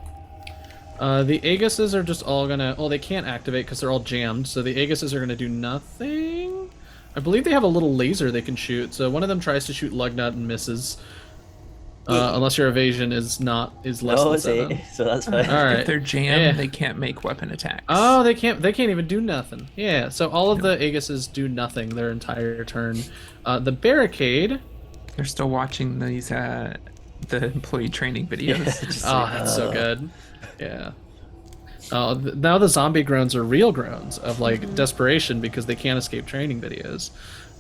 The Aegises are just all gonna... Well, they can't activate because they're all jammed, so the Aegises are gonna do nothing. I believe they have a little laser they can shoot, so one of them tries to shoot Lugnut and misses. Unless your evasion is less than 7. So that's fine. All right. If they're jammed, they can't make weapon attacks. Oh, they can't even do nothing. Yeah, so all of the Aegises do nothing their entire turn. The Barricade... They're still watching these the employee training videos. Oh, that's so good. Yeah. Now the zombie groans are real groans of like desperation because they can't escape training videos.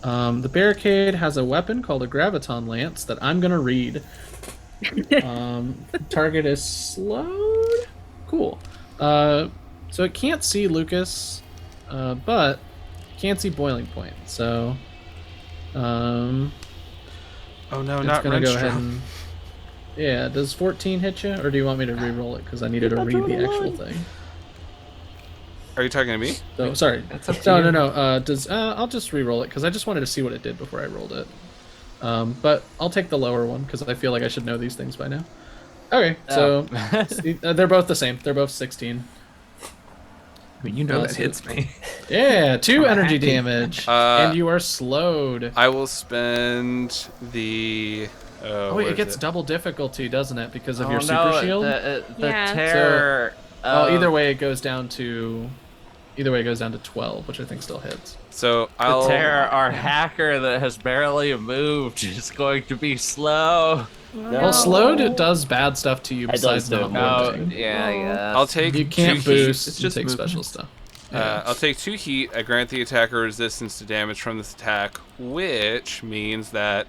The Barricade has a weapon called a Graviton Lance that I'm gonna read. Target is slowed. Cool. So it can't see Lucas, but it can't see Boiling Point. So, oh no, it's not gonna wrench go ahead drum. and... Yeah, does 14 hit you, or do you want me to re-roll it because I needed to read the actual thing? Are you talking to me? So sorry. That's up to you. No. I'll just re-roll it because I just wanted to see what it did before I rolled it. But I'll take the lower one because I feel like I should know these things by now. Okay, so they're both the same. They're both 16. I mean, you know that hits me. Yeah, 2 energy hacking. damage, and you are slowed. I will spend the... Oh wait, it gets double difficulty, doesn't it? Because of your super no, shield. The Yeah. terror. Either way, it goes down to 12, which I think still hits. So The I'll... terror, our hacker that has barely moved, is going to be slow. Well, slowed it does bad stuff to you It besides does do not Oh, moving. yeah. I'll take You can't 2 heat. boost It's and just take movement. special stuff. I'll take 2 heat. I grant the attacker resistance to damage from this attack, which means that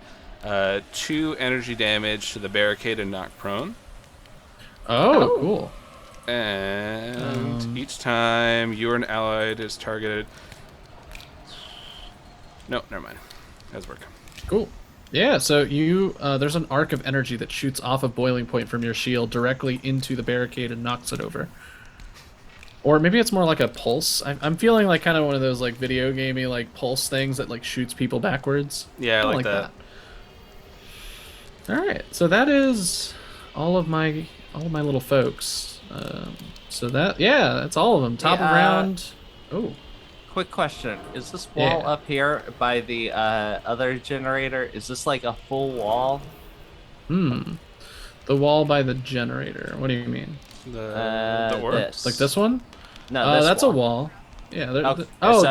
2 energy damage to the barricade and knock prone. Oh, cool. And each time you or an allied is targeted. No, never mind. That's work. Cool. Yeah, so you there's an arc of energy that shoots off of boiling point from your shield directly into the barricade and knocks it over. Or maybe it's more like a pulse. I'm feeling like kind of one of those like video gamey like pulse things that like shoots people backwards. Yeah, I like that. All right, so that is all of my little folks. So that's all of them. Top of round. Oh. Quick question: is this wall up here by the other generator? Is this like a full wall? The wall by the generator. What do you mean? The orb? This. Like this one? No, that's wall. a wall. Yeah. Okay,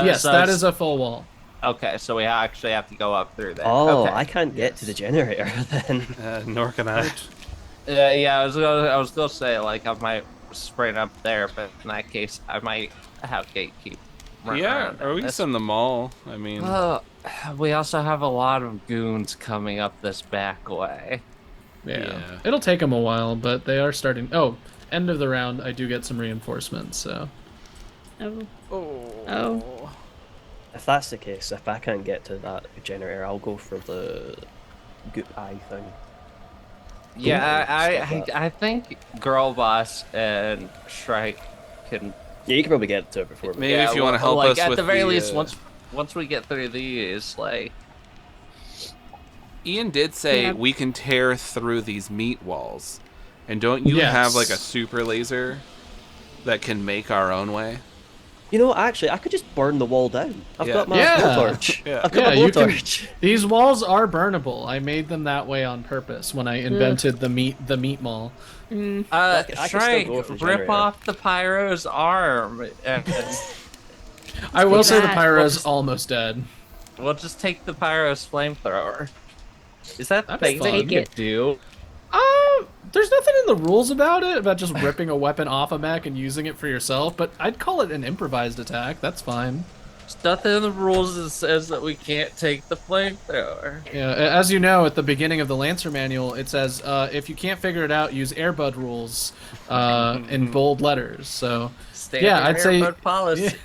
Yes, so that is a full wall. Okay, so we actually have to go up through there. Oh, okay. I can't get to the generator then. Nor can I. Yeah, I was gonna say like I might sprint up there, but in that case, I might have gatekeep. Yeah, or we can send them all. I mean, we also have a lot of goons coming up this back way. Yeah. It'll take them a while, but they are starting. Oh, end of the round, I do get some reinforcements. So. Oh. If that's the case, if I can't get to that generator, I'll go for the goop eye thing. Yeah, I think Girl Boss and Shrike can. Yeah, you can probably get to it before. maybe if you want to help like, us at with the very least, once we get through these, like. Ian did say we can tear through these meat walls, and don't you have like a super laser that can make our own way? You know, actually, I could just burn the wall down. I've got my blowtorch. Yeah. I've got my blowtorch. These walls are burnable. I made them that way on purpose when I invented the meat mall. I can still Shrike, go for the rip generator. off the Pyro's arm. And I will say the that. pyro's almost dead. we'll just take the Pyro's flamethrower. Is that the That'd thing be that fun. you Take could do? There's nothing in the rules about it, about just ripping a weapon off a mech and using it for yourself, but I'd call it an improvised attack. That's fine. There's nothing in the rules that says that we can't take the flamethrower. Yeah, as you know, at the beginning of the Lancer manual, it says, if you can't figure it out, use Airbud rules in bold letters. So, Standard I'd say... Airbud policy.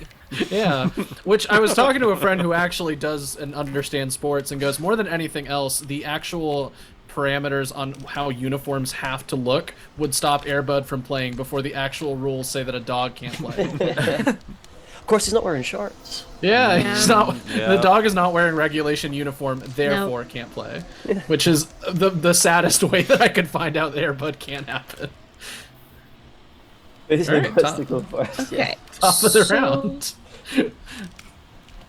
Yeah, which I was talking to a friend who actually does and understands sports and goes, more than anything else, the actual parameters on how uniforms have to look would stop Airbud from playing before the actual rules say that a dog can't play. Of course, he's not wearing shorts. Yeah, he's not. Yeah. The dog is not wearing regulation uniform, therefore can't play. Which is the saddest way that I could find out that Airbud can't happen. He's Alright, wants to go first. Okay. Top of the round.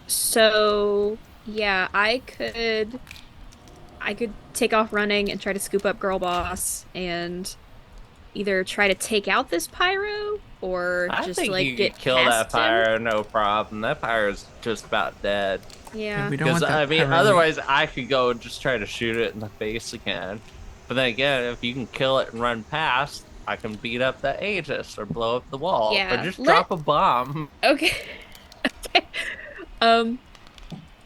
So yeah, I could take off running and try to scoop up Girl Boss and either try to take out this Pyro or I just think like you get could kill that past him. Pyro, no problem. That Pyro's just about dead. Yeah. We don't want Because that I mean, pyro- otherwise I could go and just try to shoot it in the face again. But then again, if you can kill it and run past, I can beat up the Aegis or blow up the wall Yeah, or just let- drop a bomb. Okay. Okay.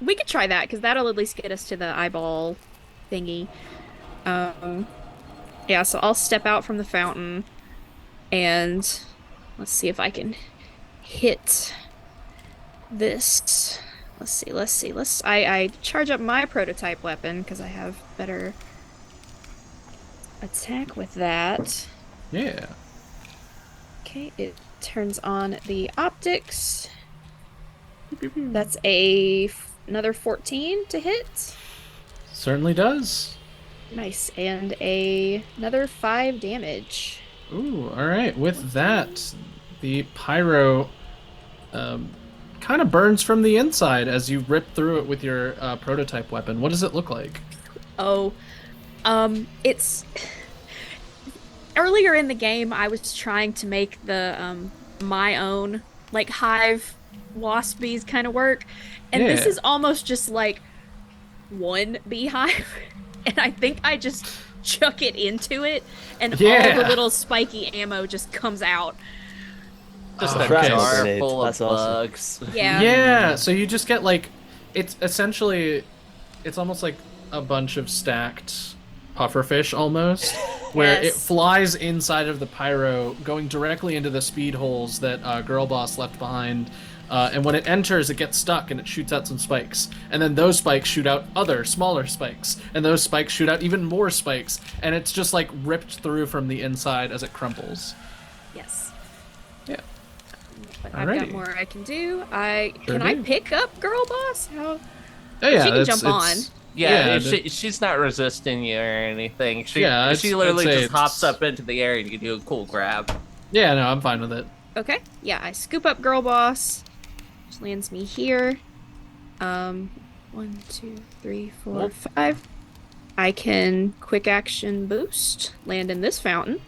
We could try that because that'll at least get us to the eyeball thingy. Yeah, so I'll step out from the fountain and let's see if I can hit this. Let's see. I charge up my prototype weapon because I have better attack with that. Yeah. Okay, it turns on the optics. That's another 14 to hit. Certainly does. Nice, and another 5 damage. Ooh, all right. With that, the pyro kind of burns from the inside as you rip through it with your prototype weapon. What does it look like? Oh, it's earlier in the game. I was trying to make the my own like hive wasp bees kind of work, and this Yeah. is almost just like one beehive, and I think I just chuck it into it, and all the Yeah. little spiky ammo just comes out. Just Oh, a okay. jar Grenade. full of That's awesome. bugs. Yeah. Yeah, so you just get like, it's essentially, it's almost like a bunch of stacked pufferfish almost, where it Yes. flies inside of the pyro, going directly into the speed holes that Girl Boss left behind. And when it enters, it gets stuck and it shoots out some spikes. And then those spikes shoot out other, smaller spikes. And those spikes shoot out even more spikes. And it's just like ripped through from the inside as it crumbles. Yes. Yeah. But I've got Alrighty. more I can do. Sure Can I do. pick up Girl Boss? How? Oh, yeah, She can it's- jump on. it's- Yeah, Yeah, she's not resisting you or anything. She Yeah, she I'd literally say just hops it's- up into the air and you can do a cool grab. Yeah, no, I'm fine with it. Okay. Yeah, I scoop up Girl Boss. Which lands me here. 1, 2, 3, 4, Well- 5. I can quick action boost, land in this fountain,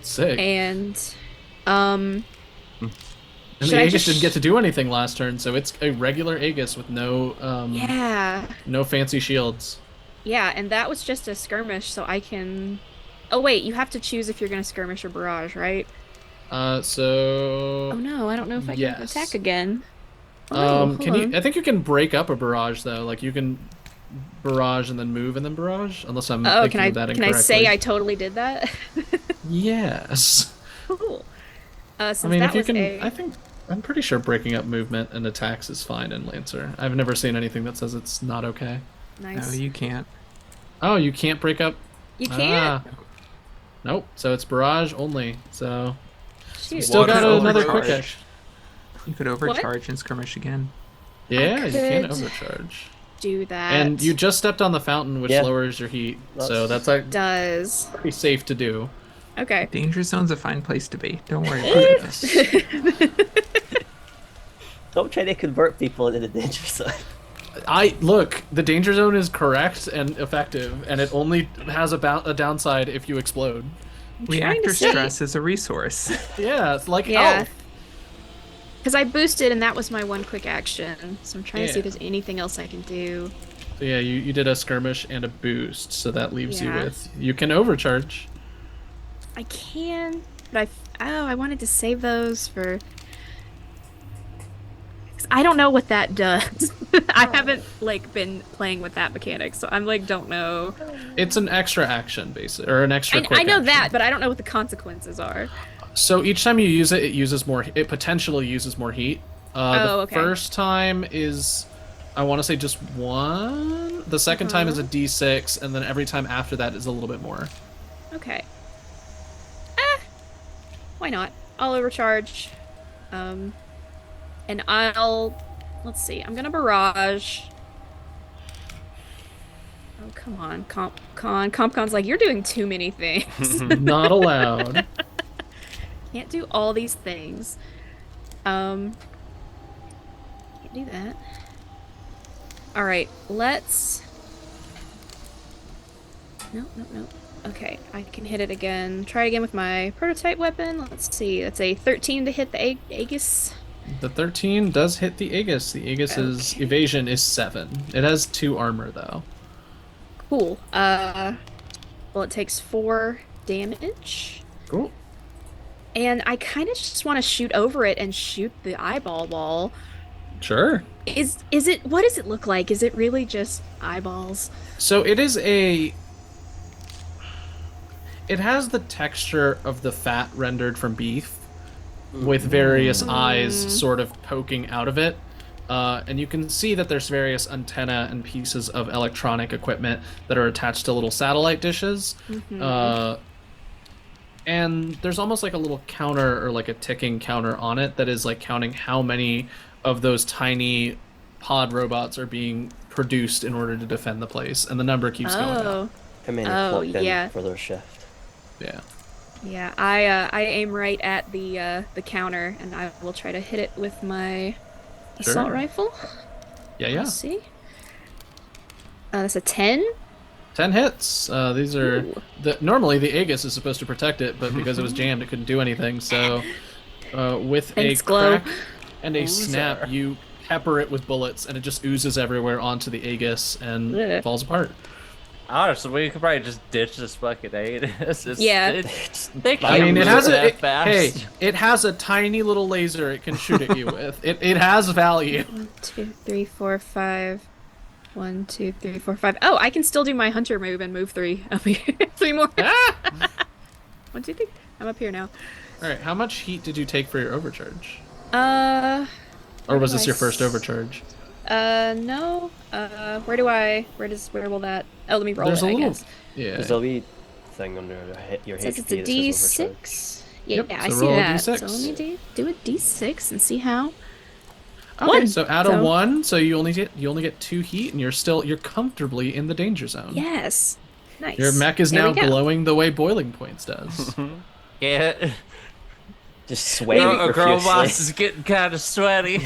Sick. and And should the I Aegis just didn't get to do anything last turn, so it's a regular Aegis with no yeah, no fancy shields. yeah, and that was just a skirmish, so I can. Oh wait, you have to choose if you're gonna skirmish or barrage, right? So Oh no, I don't know if I can Yes. attack again. Oh, can hold you? on. I think you can break up a barrage though. Like you can barrage and then move and then barrage, unless I'm Oh, thinking can I of that can I incorrectly. say I totally did that? Yes. Cool. Since I mean, that if you was can, a... I think I'm pretty sure breaking up movement and attacks is fine in Lancer. I've never seen anything that says it's not okay. nice. No, you can't. Oh, you can't break up. You can't. Ah. Nope. So it's barrage only. So Shoot. still Water got another quick overcharge. action. You could overcharge and skirmish again. Yeah, you can could overcharge. Do that. And you just stepped on the fountain, which Yeah. lowers your heat. So That's- that's like does. pretty safe to do. Okay. Danger zone's a fine place to be. Don't worry about it. Don't try to convert people into the danger zone. Look, the danger zone is correct and effective, and it only has a downside if you explode. Reactor see. stress is a resource. Yeah, it's like Yeah. health. Because I boosted and that was my one quick action. So I'm trying to see if Yeah. there's anything else I can do. So yeah, you did a skirmish and a boost, so that leaves you Yeah. with you can overcharge. I can, but I wanted to save those for. 'Cause I don't know what that does. I haven't like been playing with that mechanic, so I'm like don't know. It's an extra action, basically, or an extra. I quick know action. that, but I don't know what the consequences are. So each time you use it, it uses more. It potentially uses more heat. The Oh, okay. first time is, I want to say just one. The second time is a D6, and then every time after that is a little bit more. Okay. Why not? I'll overcharge. And let's see. I'm gonna barrage. Oh come on, CompCon's like you're doing too many things. Not allowed. Can't do all these things. Can't do that. All right, let's. No. Okay, I can hit it again. Try again with my prototype weapon. Let's see. That's a 13 to hit the Aegis. The 13 does hit the Aegis. The Aegis's Okay. evasion is 7. It has 2 armor though. Cool. Well, it takes 4 damage. Cool. And I kind of just want to shoot over it and shoot the eyeball ball. Sure. Is it? What does it look like? Is it really just eyeballs? So it is a. It has the texture of the fat rendered from beef, with various eyes sort of poking out of it. And you can see that there's various antenna and pieces of electronic equipment that are attached to little satellite dishes. And there's almost like a little counter or like a ticking counter on it that is like counting how many of those tiny pod robots are being produced in order to defend the place. And the number keeps going up. Oh, How many Oh, clocked in yeah. for their shift? Yeah. yeah. I aim right at the counter, and I will try to hit it with my assault Sure. rifle. Yeah, yeah. Let's see. That's a 10. 10 hits. These are Ooh. normally the Aegis is supposed to protect it, but because it was jammed, it couldn't do anything. So, with Thanks, a Glow. crack and a snap, you pepper it with bullets, and it just oozes everywhere onto the Aegis and Ugh. falls apart. Honestly, we could probably just ditch this fucking aid. Yeah. They I can't mean, it move has that a fast. hey, it has a tiny little laser it can shoot at you with. It has value. 1, 2, 3, 4, 5. 1, 2, 3, 4, 5. Oh, I can still do my hunter move and move 3 up here. 3 more. Ah! 1, 2, 3. I'm up here now. All right, how much heat did you take for your overcharge? Where Or was do this I your first s- overcharge? No. Where will that? Oh, let me roll There's it, a I little, guess. yeah. There's a wee thing under your It says it's HP a that says overcharge. D6. Yeah, Yep, I so see roll a that. So D6. let me do a D6 and see how. Okay, 1. so add a 1, so you only get 2 heat, and you're comfortably in the danger zone. Yes. Nice. Your mech is There now we go. glowing the way boiling points does. Yeah. Just sweating Girl boss profusely. is getting kind of sweaty.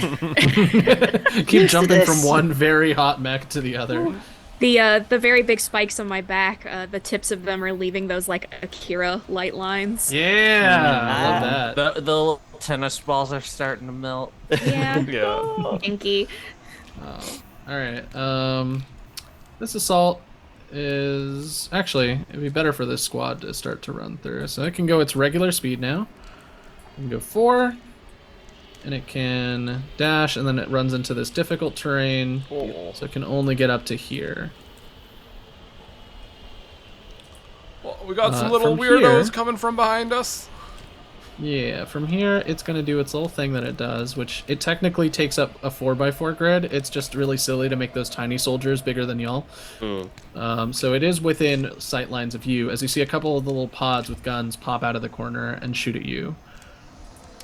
Keep jumping from this. one very hot mech to the other. The very big spikes on my back, the tips of them are leaving those like Akira light lines. Yeah, I love that. The little tennis balls are starting to melt. Yeah. Yeah. Pinky. Oh, all right. This assault is actually it'd be better for this squad to start to run through. So it can go its regular speed now. It can go 4, and it can dash, and then it runs into this difficult terrain. So it can only get up to here. Well, we got some Uh, little from weirdos here- coming from behind us. Yeah, from here it's gonna do its little thing that it does, which it technically takes up a 4x4 grid. It's just really silly to make those tiny soldiers bigger than y'all. So it is within sight lines of you, as you see a couple of the little pods with guns pop out of the corner and shoot at you.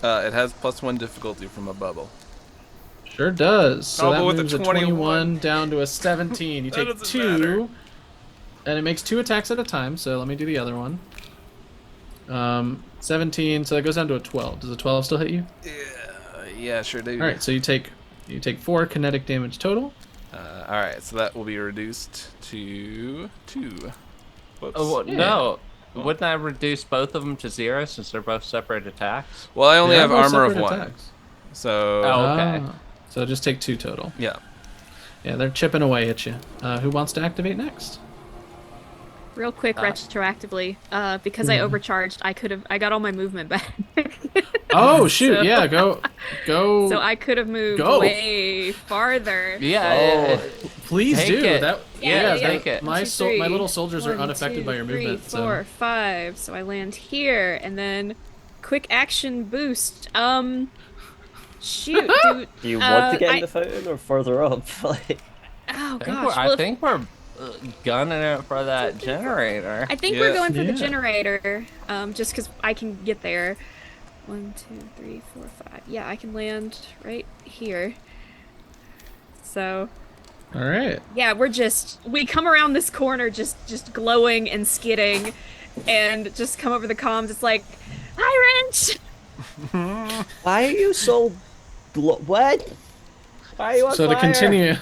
It has +1 difficulty from a bubble. Sure does. So Oh, that but with a moves a 21 21 down to a 17. You That take doesn't 2, matter. and it makes 2 attacks at a time. So let me do the other one. 17. So that goes down to a 12. Does a 12 still hit you? Yeah, sure do. All right. So you take 4 kinetic damage total. All right, so that will be reduced to 2. Whoops. Oh, well, Yeah. no. Wouldn't I reduce both of them to 0 since they're both separate attacks? Well, I only They are have both armor of separate 1. attacks. So, Oh. Okay. So just take 2 total. yeah. Yeah, they're chipping away at you. Who wants to activate next? Real quick, retroactively, because I overcharged, I got all my movement back. Oh shoot! So- Yeah, go. So I could have moved Go. way farther. Yeah. Please Take do it. that. Yeah, take it. My 1, 2, my 3. little soldiers are 1, unaffected 2, by your 3, movement. 4, 5. So I land here, and then quick action boost. Shoot, dude. Do you want to get in I- the fountain or further up? Like, Oh I think gosh. we're, well, I think we're gunning it for that generator. I think we're Yeah. going for the Yeah. generator, just because I can get there. 1, 2, 3, 4, 5. Yeah, I can land right here. So All right. yeah, we come around this corner just glowing and skidding, and just come over the comms. It's like, hi, Wrench. why are you so what? Why are you on So to fire? continue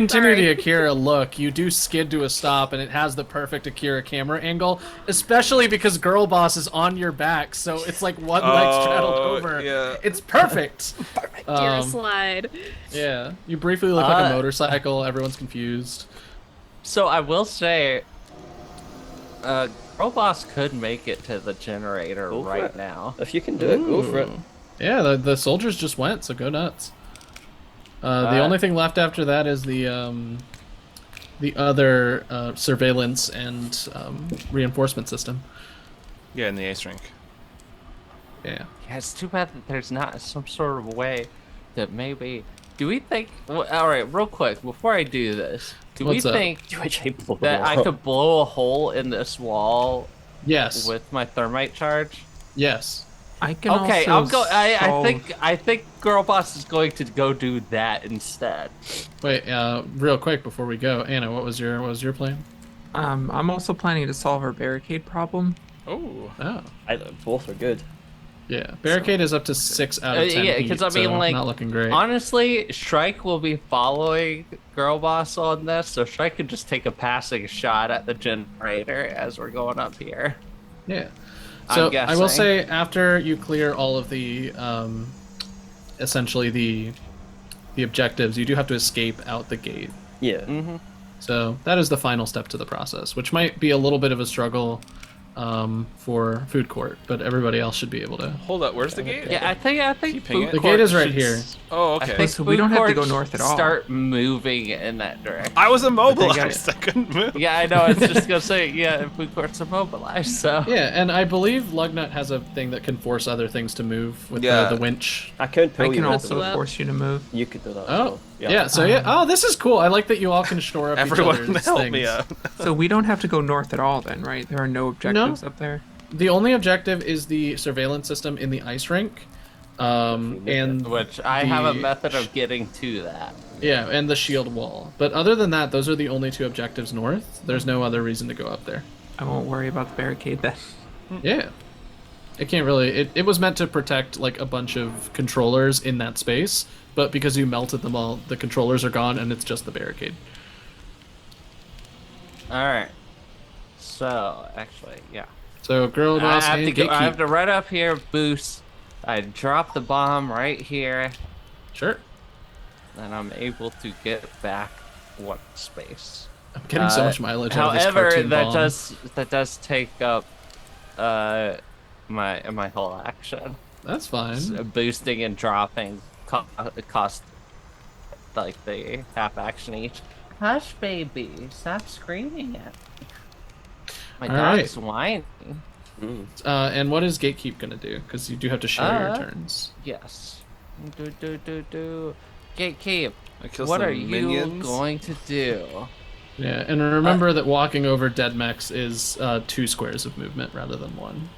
Sorry. the Akira look, you do skid to a stop, and it has the perfect Akira camera angle, especially because Girl Boss is on your back, so it's like one leg straddled Oh, over. yeah. It's perfect. Dear slide. Yeah, you briefly look like a Uh, motorcycle. Everyone's confused. So I will say, Girl Boss could make it to the generator Go for right it. now. If you can do it, go for it. Yeah, the soldiers just went, so go nuts. The Uh, only thing left after that is the other surveillance and reinforcement system. Yeah, in the ice rink. Yeah. Yeah, it's too bad that there's not some sort of way that maybe. Do we think? Well, all right, real quick before I do this, do What's we up? think Do I blow that them I up? could blow a hole in this wall Yes. with my thermite charge? Yes. I can Okay, also I'll go. I solve- think Girl Boss is going to go do that instead. Wait. Real quick before we go, Anna, what was your plan? I'm also planning to solve our barricade problem. Oh. Oh. Both are good. Yeah. Barricade is up to 6 out of 10. Yeah, heat, 'cause I mean, so like, not looking great. Honestly, Shrike will be following Girl Boss on this, so Shrike could just take a passing shot at the generator as we're going up here. Yeah. I'm So I will guessing. say after you clear all of the essentially the objectives, you do have to escape out the gate. Yeah. So that is the final step to the process, which might be a little bit of a struggle for food court, but everybody else should be able to. Hold up, where's the gate? Yeah, I think Keeping food it. The court gate is right should here. Oh, I okay. think So we don't food have to court go north at all. Start moving in that direction. I was immobilized. I couldn't move. Yeah, I know. I was just gonna say, yeah, food court's immobilized. So Yeah, and I believe Lugnut has a thing that can force other things to move with Yeah. the winch. I can't pull I you. can with also the- force you to move. You could do that. As Oh, well. yeah. So yeah. Oh, this is cool. I like that you all can shore up Everyone each other's help things. me out. So we don't have to go north at all then, right? There are no objectives up there. The only objective is the surveillance system in the ice rink, and which I have a the- method of getting to that. Yeah, and the shield wall. But other than that, those are the only two objectives north. There's no other reason to go up there. I won't worry about the barricade then. Yeah. It can't really. It was meant to protect like a bunch of controllers in that space, but because you melted them all, the controllers are gone, and it's just the barricade. All right. So actually, yeah. So girl I boss have and to go. I have gatekeep. to run up here, boost. I drop the bomb right here, Sure. and I'm able to get back one space. I'm getting so much mileage out of this However, cartoon that bomb. does take up my whole action. That's fine. So boosting and dropping cost like the half action each. Hush, baby, stop screaming at me. My All dog's whining. And what is gatekeep gonna do? Because you do have to share your turns. Yes. Do. Gatekeep. I kill What some are you minions. going to do? Yeah, and remember that walking over dead mechs is 2 squares of movement rather than 1.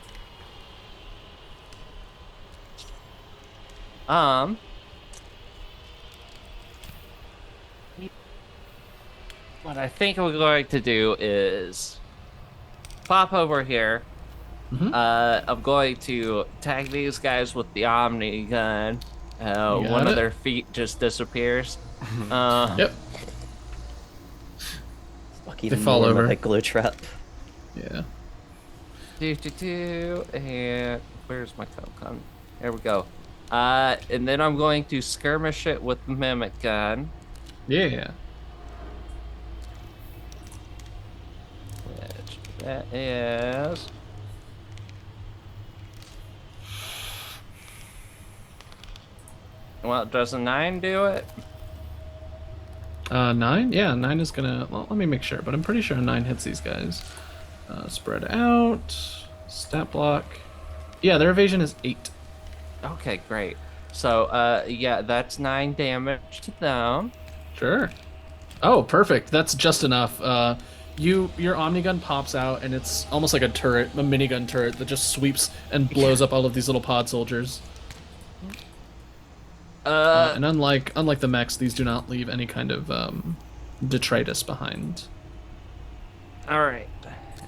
What I think we're going to do is pop over here. I'm going to tag these guys with the Omni gun. got One of it. their feet just disappears. Yep. Fuck, even fall more of a over. big glue trap. Yeah. And where's my gun? There we go. And then I'm going to skirmish it with the mimic gun. Yeah. Which that is. Well, does a 9 do it? 9? Yeah, 9 is gonna. Well, let me make sure, but I'm pretty sure a 9 hits these guys. Spread out. Stat block. Yeah, their evasion is 8. Okay, great. So, yeah, that's 9 damage to them. Sure. Oh, perfect. That's just enough. Your Omnigun pops out, and it's almost like a turret, a minigun turret that just sweeps and blows up all of these little pod soldiers. And unlike the mechs, these do not leave any kind of detritus behind. All right.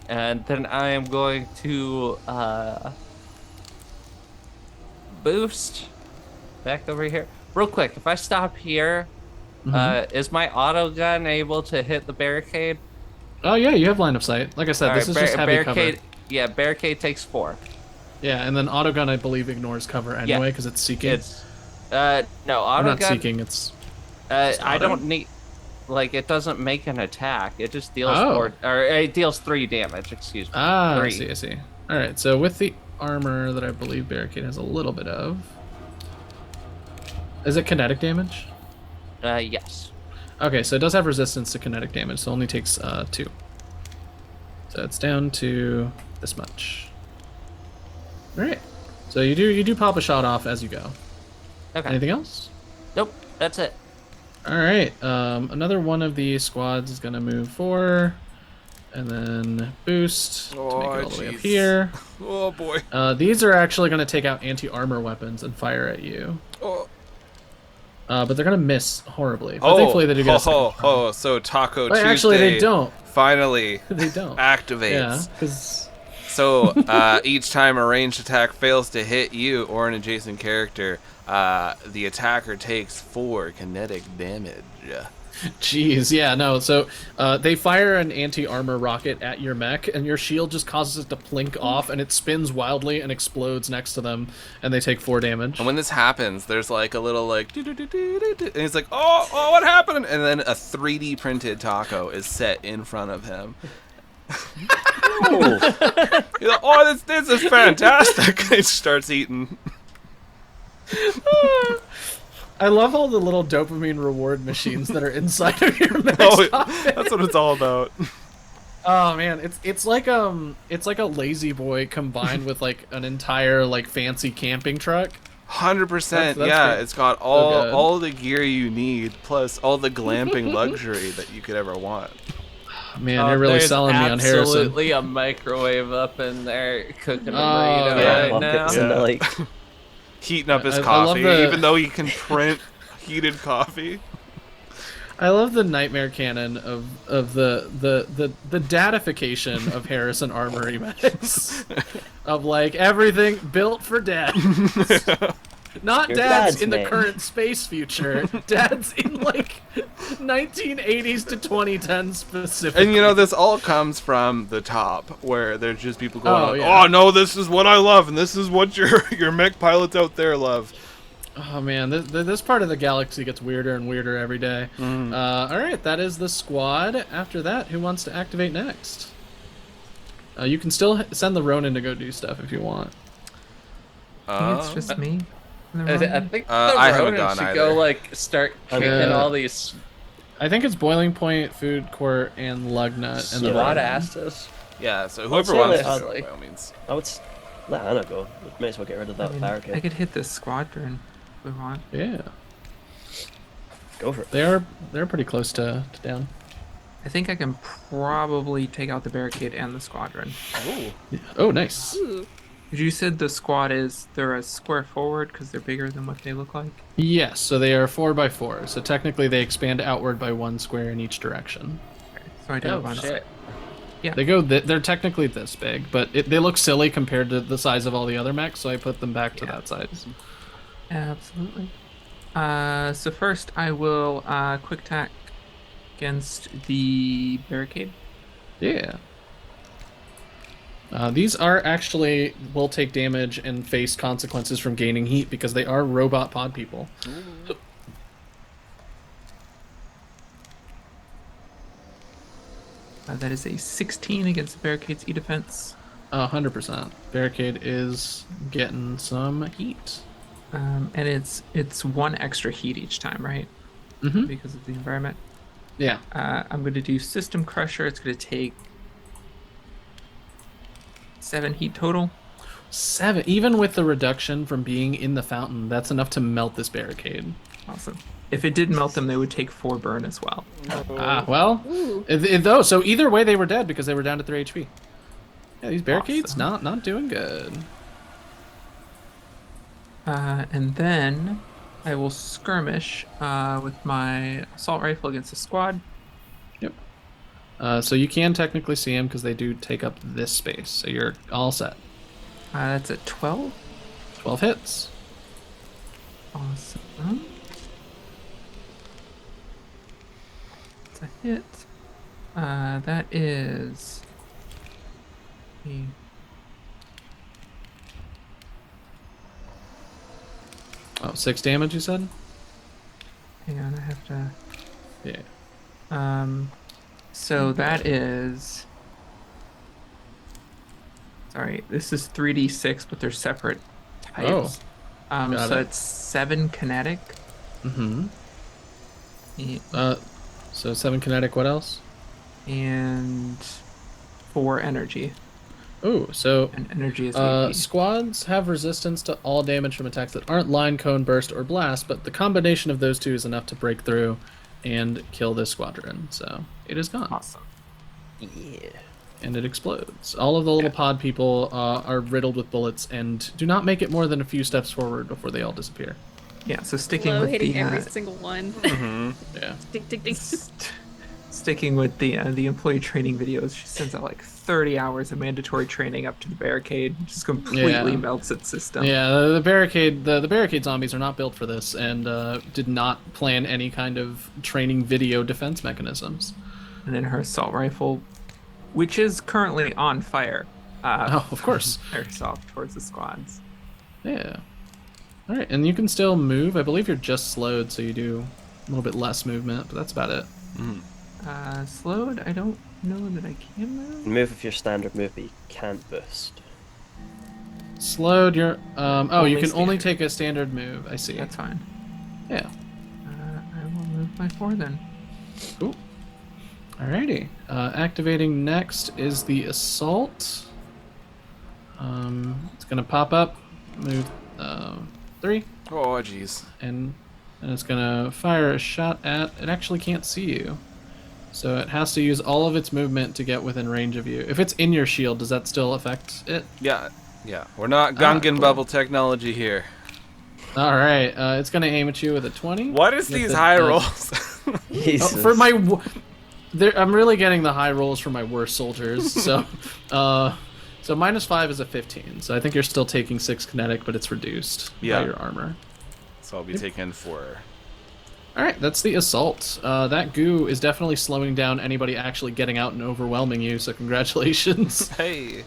And then I am going to boost back over here. Real quick, if I stop here, is my auto gun able to hit the barricade? Oh yeah, you have line of sight. Like I said, All this right, is just heavy barricade. cover. Yeah, barricade takes 4. Yeah, and then autogun I believe ignores cover anyway because it's seeking. It's no Or auto not gun. seeking. It's I auto? don't need. Like, it doesn't make an attack. It just deals Oh. 4, or it deals 3 damage. Excuse me. I 3. see. All right, so with the armor that I believe barricade has a little bit of, is it kinetic damage? Yes. Okay, so it does have resistance to kinetic damage, so it only takes 2. So it's down to this much. All right, so you do pop a shot off as you go. Okay. Anything else? Nope. That's it. All right, another one of the squads is gonna move 4, and then boost to make it all the way up jeez. here. Oh boy. These are actually gonna take out anti-armor weapons and fire at you. Oh. But they're gonna miss horribly. But thankfully they do get a second try. So Taco Wait, Tuesday actually they don't. finally They don't. activates. Yeah, because So each time a ranged attack fails to hit you or an adjacent character, the attacker takes 4 kinetic damage. Jeez, yeah, no. So they fire an anti-armor rocket at your mech, and your shield just causes it to plink off, and it spins wildly and explodes next to them, and they take 4 damage. And when this happens, there's like a little like, and he's like, oh, what happened? And then a 3D printed taco is set in front of him. Oh, He's like, oh, this is fantastic. He starts eating. I love all the little dopamine reward machines that are inside of your mech. Oh, that's what it's all about. Oh man, it's like a lazy boy combined with like an entire like fancy camping truck. 100%. That's Yeah, great. it's got good. all the gear you need, plus all the glamping luxury that you could ever want. Man, you're really There's selling me on Harrison. absolutely a microwave up in there cooking a Oh, burrito yeah. right now. buckets and the like. Heating up his I love coffee, even though you can print heated coffee. I love the nightmare canon of the datification of Harrison Armory mechs. Of like everything built for dads. Not Your dads dad's in the name. current space future. Dads in like 1980s to 2010 specifically. And you know, this all comes from the top, where there's just people going, Oh, like, yeah. oh no, this is what I love, and this is what your mech pilots out there love. Oh man, this part of the galaxy gets weirder and weirder every day. All right, that is the squad. After that, who wants to activate next? You can still send the Ronin to go do stuff if you want. I think it's just me. I think the I haven't Ronin gone should either. go like start kicking all these I think it's Boiling Point, Food Court, and Lugnut, and the SWAT Ronin. asses. Yeah, so whoever say wants that- to go, by all means. I would let Anna go. We may as well get rid of that I mean, barricade. I could hit the squadron if we want. Yeah, Go for it. they're pretty close to down. I think I can probably take out the barricade and the squadron. Oh, nice. Ooh. You said the squad they're a square forward because they're bigger than what they look like. Yes, so they are 4x4. So technically, they expand outward by 1 square in each direction. So I do have Oh one. shit! They go. They're technically this big, but they look silly compared to the size of all the other mechs. So I put them back to that size. Absolutely. So first I will quick tack against the barricade. Yeah. These are actually will take damage and face consequences from gaining heat because they are robot pod people. That is a 16 against the barricade's E defense. 100%. Barricade is getting some heat. And it's 1 extra heat each time, right? Mm-hmm. Because of the environment. Yeah. I'm going to do System Crusher. It's going to take 7 heat total. 7. Even with the reduction from being in the fountain, that's enough to melt this barricade. Awesome. If it did melt them, they would take 4 burn as well. Well, Ooh. though, so either way they were dead because they were down to 3 HP. Yeah, these barricades Awesome. not doing good. And then I will skirmish with my assault rifle against the squad. Yep. So you can technically see them because they do take up this space. So you're all set. That's a 12. 12 hits. Awesome. It's a hit. That is a Oh, 6 damage, you said? hang on, I have to. Yeah. So that is. Sorry, this is 3d6, but they're separate types. got So it. it's 7 kinetic. Mm-hmm. and- So 7 kinetic, what else? and 4 energy. Ooh, so And energy is AP. squads have resistance to all damage from attacks that aren't line, cone, burst, or blast, but the combination of those two is enough to break through and kill this squadron. So it is gone. Awesome. Yeah. And it explodes. All of the little pod people are riddled with bullets and do not make it more than a few steps forward before they all disappear. Yeah, so sticking Low with hitting the every single one. Yeah. Ding, ding, ding. Sticking with the employee training videos, she sends out like 30 hours of mandatory training up to the barricade, just completely Yeah. melts its system. Yeah, the barricade the barricade zombies are not built for this, and did not plan any kind of training video defense mechanisms. And then her assault rifle, which is currently on fire, Oh, of course. fires off towards the squads. Yeah. All right, and you can still move. I believe you're just slowed, so you do a little bit less movement, but that's about it. Slowed, I don't know that I can move. Move with your standard move, but you can't boost. Slowed, you're oh, you Only can only standard. take a standard move. I see. That's fine. Yeah. I will move by 4 then. Cool. Alrighty. Activating next is the assault. It's gonna pop up, move 3, Oh, jeez. and it's gonna fire a shot at. It actually can't see you, so it has to use all of its movement to get within range of you. If it's in your shield, does that still affect it? Yeah. We're not Gungan cool. bubble technology here. All right. It's gonna aim at you with a 20. What is With these the- high rolls? Jesus. For my, I'm really getting the high rolls for my worst soldiers. So, so -5 is a 15. So I think you're still taking 6 kinetic, but it's reduced Yeah. by your armor. So I'll be taking 4. All right, that's the assault. That goo is definitely slowing down anybody actually getting out and overwhelming you. So congratulations. Hey.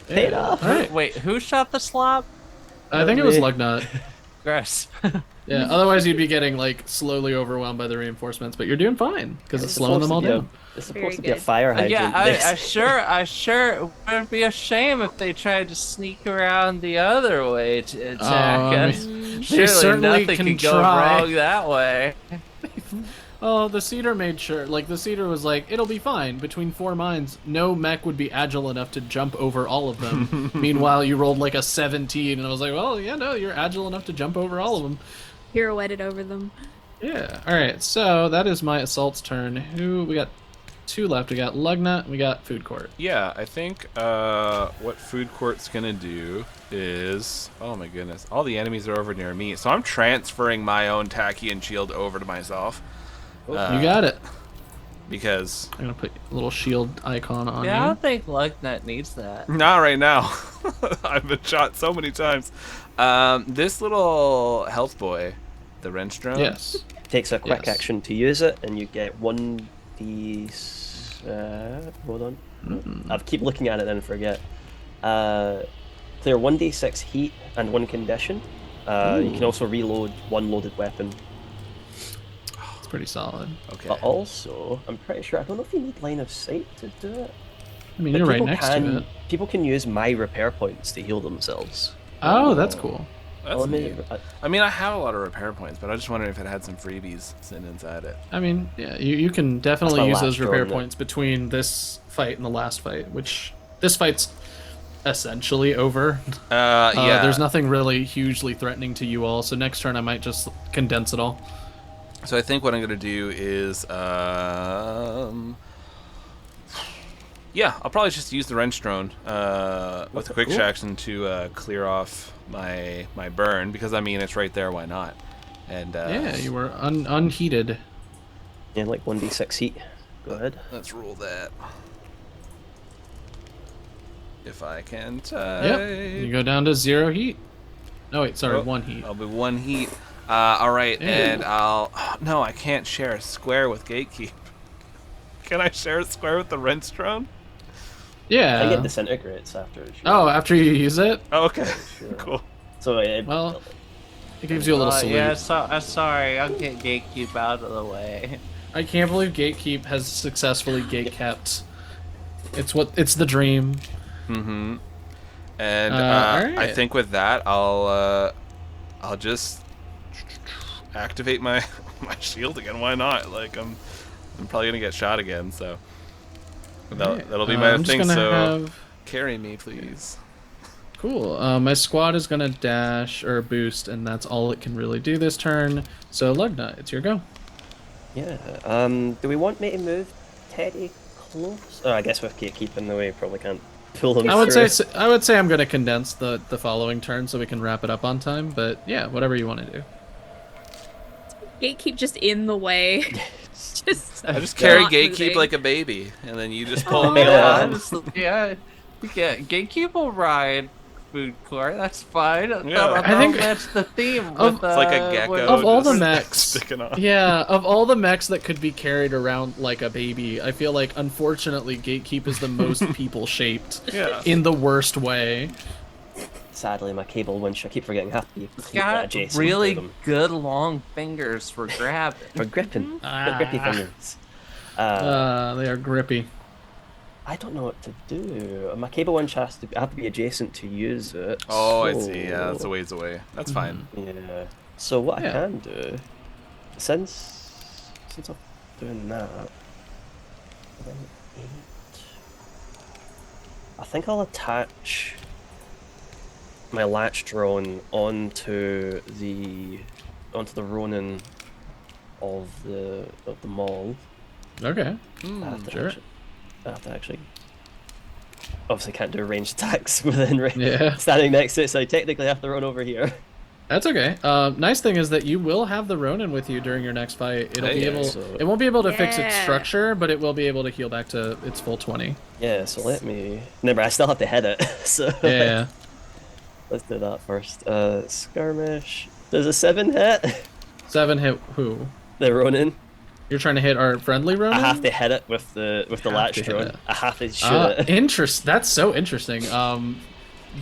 Paid off. All right. Wait, who shot the slob? I think it was me. Lugnut. Gross. Yeah. Otherwise, you'd be getting like slowly overwhelmed by the reinforcements, but you're doing fine because it's slowing them all down. It's Very supposed to be a good. fire hydrant. Yeah, I This- sure it would be a shame if they tried to sneak around the other way to attack I us. mean, Surely certainly nothing can could go try. wrong that way. Oh, the Cedar made sure. Like, the Cedar was like, it'll be fine. Between 4 mines, no mech would be agile enough to jump over all of them. Meanwhile, you rolled like a 17, and I was like, well, yeah, no, you're agile enough to jump over all of them. Pirouetted over them. Yeah. All right, so that is my assault's turn. We got 2 left. We got Lugnut, we got Food Court. Yeah, I think what Food Court's gonna do is, oh my goodness, all the enemies are over near me, so I'm transferring my own Tachyon shield over to myself. You got it. Because I'm gonna put a little shield icon on Yeah, I you. don't think Lugnut needs that. not right now. I've been shot so many times. This little health boy, the wrench drone. Yes. takes a quick Yes. action to use it, and you get 1d. Hold on. I keep looking at it and forget. Clear 1d6 heat and 1 condition. You can also reload 1 loaded weapon. It's pretty solid. Okay. But also, I'm pretty sure, I don't know if you need line of sight to do it. I mean, But you're right people next can, to it. People can use my repair points to heal themselves. Oh, that's cool. That's Well, neat. I mean, I have a lot of repair points, but I just wondered if it had some freebies sitting inside it. I mean, yeah, you can definitely my use last those repair turn, though. points between this fight and the last fight, which this fight's essentially over. Yeah. There's nothing really hugely threatening to you all, so next turn I might just condense it all. So I think what I'm gonna do is, yeah, I'll probably just use the wrench drone with a quick cool. action to clear off my burn, because I mean it's right there. Why not? And Yeah, you were unheated. Yeah, like 1d6 heat. Go ahead. let's roll that. If I can Yep. You go down to 0 heat. No, wait, sorry, Oh, 1 heat. I'll be 1 heat. All right, Yeah. and I'll. No, I can't share a square with Gatekeep. Can I share a square with the wrench drone? I think Yeah. it disintegrates after. Oh, after you use it? Oh, okay, Sure. cool. So Well, it gives you a little salute. Yeah, sorry, I'll get Gatekeep out of the way. I can't believe Gatekeep has successfully gatekept. It's the dream. Mm-hmm. And all I right. think with that, I'll just activate my my shield again. Why not? Like I'm probably gonna get shot again, so that'll be my I'm just thing. gonna So have... carry me, please. Cool. My squad is gonna dash or boost, and that's all it can really do this turn. So Lugnut, it's your go. Yeah. Do we want me to move Teddy close? Oh, I guess with Gatekeep in the way, probably can't pull him I would through. say I'm gonna condense the following turn so we can wrap it up on time. But yeah, whatever you want to do. Gatekeep just in the way. I just carry not Gatekeep moving. like a baby, and then you just pull Oh me man, Yeah. around. honestly, yeah. Gatekeep will ride food court. That's fine. Yeah. I think- That's the theme. Of- With, It's like a gecko. with- Of all the just mechs, sticking off. yeah, of all the mechs that could be carried around like a baby, I feel like unfortunately Gatekeep is the most people shaped Yeah. in the worst way. Sadly, my cable winch, I keep forgetting, have to be It's got adjacent to really them. good long fingers for grabbing. For gripping. Got grippy fingers. They are grippy. I don't know what to do. My cable winch has to have to be adjacent to use it. Oh, I so- see. Yeah, that's a ways away. That's fine. Yeah. So what Yeah. I can do, since I'm doing that, then 8. I think I'll attach my latch drone onto the Ronin of the mall. Okay. I have to sure. actually. Obviously, can't do ranged attacks within range. Yeah. Standing next to it, so I technically have to run over here. That's okay. Nice thing is that you will have the Ronin with you during your next fight. It'll be Hey, able. so- It won't be able to fix its Yeah. structure, but it will be able to heal back to its full 20. Yeah, so let me. Remember, I still have to hit it. So Yeah. let's do that first. Skirmish. Does a 7 hit? 7 hit who? The Ronin. You're trying to hit our friendly Ronin? I have to hit it with the Have latch to hit drone. it. I have to shoot it. Interest. That's so interesting.